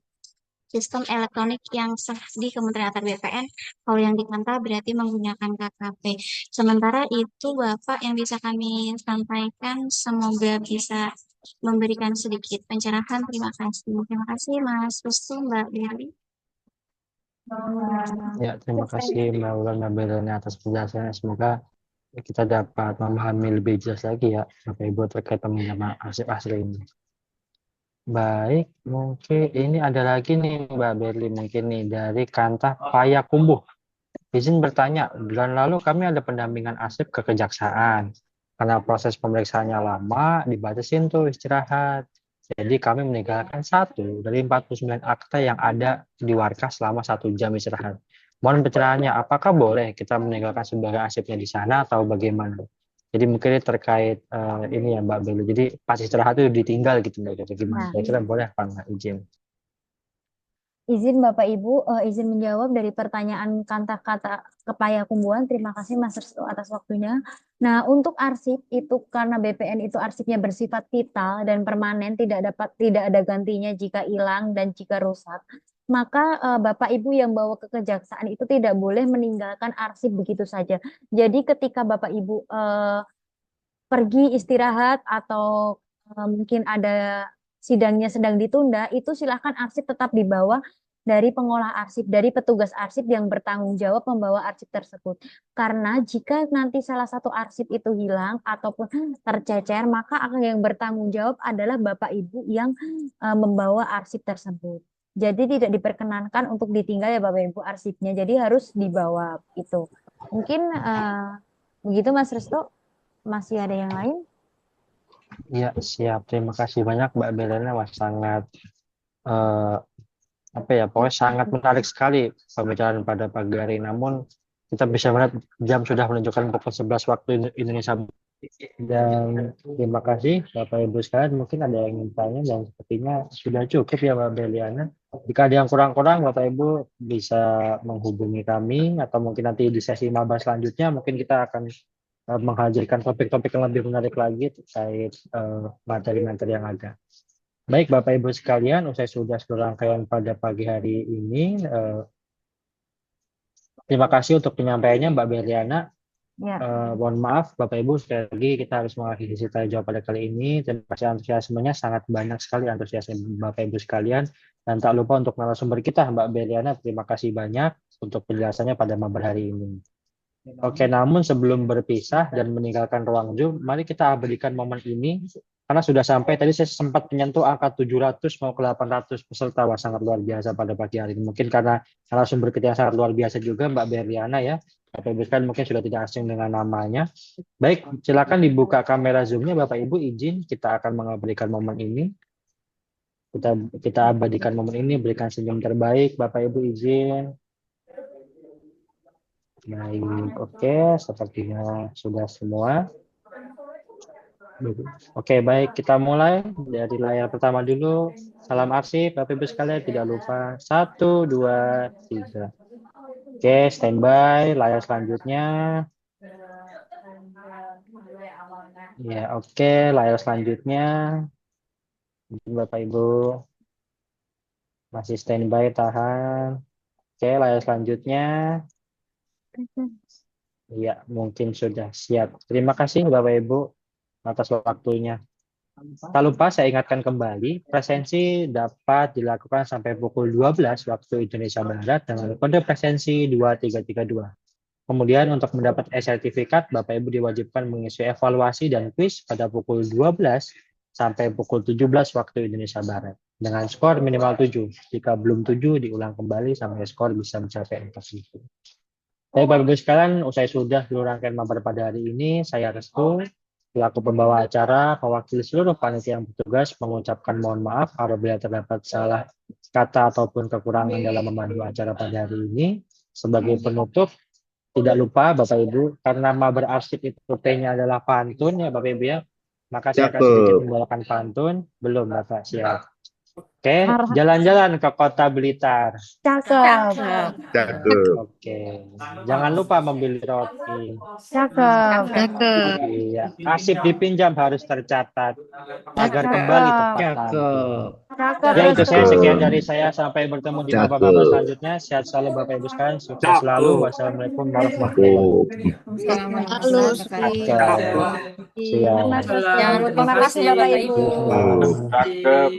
sistem elektronik yang sah di Kementerian Atr BPN. Kalau yang di Kanta berarti menggunakan KKP. Sementara itu Bapak yang bisa kami sampaikan, semoga bisa memberikan sedikit pencerahan. Terima kasih. Terima kasih Mas Restu, Mbak Berli. Ya, terima kasih Mbak Wulan, Mbak Bena atas penjelasannya. Semoga kita dapat memahami lebih jelas lagi ya Bapak Ibu terkait peminjaman arsip asli ini. Baik, mungkin ini ada lagi nih Mbak Berli, mungkin nih dari Kantah Payakumbuh. Izin bertanya, bulan lalu kami ada pendampingan arsip ke kejaksaan. Karena proses pemeriksaannya lama, dibatasin tuh istirahat. Jadi kami meninggalkan 1 dari 49 akta yang ada di Warkas selama 1 jam istirahat. Mohon pencerahannya, apakah boleh kita meninggalkan sebagai arsipnya di sana atau bagaimana? Jadi mungkin ini terkait ini ya Mbak Belu. Jadi pas istirahat itu ditinggal gitu Mbak. Jadi gimana? Nah, Kira-kira boleh apa nggak izin? Izin Bapak Ibu, izin menjawab dari pertanyaan kata-kata Kepayakumbuhan. Terima kasih Mas Restu atas waktunya. Nah, untuk arsip itu karena BPN itu arsipnya bersifat vital dan permanen, tidak ada gantinya jika hilang dan jika rusak. Maka Bapak Ibu yang bawa ke kejaksaan itu tidak boleh meninggalkan arsip begitu saja. Jadi ketika Bapak Ibu pergi istirahat atau mungkin ada sidangnya sedang ditunda, itu silahkan arsip tetap dibawa dari pengolah arsip, dari petugas arsip yang bertanggung jawab membawa arsip tersebut. Karena jika nanti salah satu arsip itu hilang ataupun tercecer, maka yang bertanggung jawab adalah Bapak Ibu yang membawa arsip tersebut. Jadi tidak diperkenankan untuk ditinggal ya Bapak Ibu arsipnya, jadi harus dibawa itu. Mungkin begitu Mas Restu. Masih ada yang lain? Ya, siap. Terima kasih banyak Mbak Belena. Wah, sangat pokoknya sangat menarik sekali pembicaraan pada pagi hari. Namun kita bisa melihat jam sudah menunjukkan pukul 11 waktu Indonesia. Dan terima kasih Bapak Ibu sekalian. Mungkin ada yang ingin tanya dan sepertinya sudah cukup ya Mbak Beliana. Jika ada yang kurang-kurang Bapak Ibu bisa menghubungi kami atau mungkin nanti di sesi maba selanjutnya mungkin kita akan menghadirkan topik-topik yang lebih menarik lagi terkait materi-materi yang ada. Baik Bapak Ibu sekalian, usai sudah seluruh rangkaian pada pagi hari ini. Terima kasih untuk penyampaiannya Mbak Berliana. Ya. Mohon maaf Bapak Ibu, sekali lagi kita harus mengakhiri sesi tanya jawab pada kali ini. Terima kasih antusiasmenya, sangat banyak sekali antusiasme Bapak Ibu sekalian. Dan tak lupa untuk narasumber kita Mbak Berliana, terima kasih banyak untuk penjelasannya pada malam hari ini. Oke, namun sebelum berpisah dan meninggalkan ruang Zoom, mari kita abadikan momen ini karena sudah sampai tadi saya sempat menyentuh angka 700 mau ke 800 peserta. Wah, sangat luar biasa pada pagi hari ini. Mungkin karena narasumber kita yang sangat luar biasa juga Mbak Berliana ya. Bapak Ibu sekalian mungkin sudah tidak asing dengan namanya. Baik, silakan dibuka kamera Zoom-nya Bapak Ibu, izin kita akan mengabadikan momen ini. Kita abadikan momen ini, berikan senyum terbaik Bapak Ibu, izin. Baik, oke, sepertinya sudah semua. Oke, baik, kita mulai dari layar pertama dulu. Salam arsip, Bapak Ibu sekalian, tidak lupa 1, 2, 3. Oke, standby, layar selanjutnya. Ya, oke, layar selanjutnya. Bapak Ibu masih standby, tahan. Oke, layar selanjutnya. Ya, mungkin sudah siap. Terima kasih Bapak Ibu atas waktunya. Tak lupa saya ingatkan kembali, presensi dapat dilakukan sampai pukul 12 waktu Indonesia Barat dengan kode presensi 2332. Kemudian untuk mendapat e-sertifikat, Bapak Ibu diwajibkan mengisi evaluasi dan kuis pada pukul 12 sampai pukul 17 waktu Indonesia Barat. Dengan skor minimal 7. Jika belum 7, diulang kembali sampai skor bisa mencapai 4. Baik Bapak Ibu sekalian, usai sudah seluruh rangkaian mabar pada hari ini, saya Restu, selaku pembawa acara, mewakili seluruh panitia yang bertugas mengucapkan mohon maaf apabila terdapat salah kata ataupun kekurangan dalam memandu acara pada hari ini. Sebagai penutup, tidak lupa Bapak Ibu, karena mabar arsip itu T-nya adalah pantun ya Bapak Ibu ya, maka saya akan sedikit membawakan pantun. Belum Bapak, siap. Oke, jalan-jalan ke kota Blitar. Cakep. Oke, jangan lupa membeli roti. Cakep. Iya, arsip dipinjam harus tercatat agar kembali tepat waktu. Cakep. Ya itu saya, sekian dari saya, sampai bertemu di maba-maba selanjutnya. Sehat selalu Bapak Ibu sekalian, sukses selalu. Wassalamualaikum warahmatullahi wabarakatuh. Siap. Terima kasih Bapak Ibu. Cakep.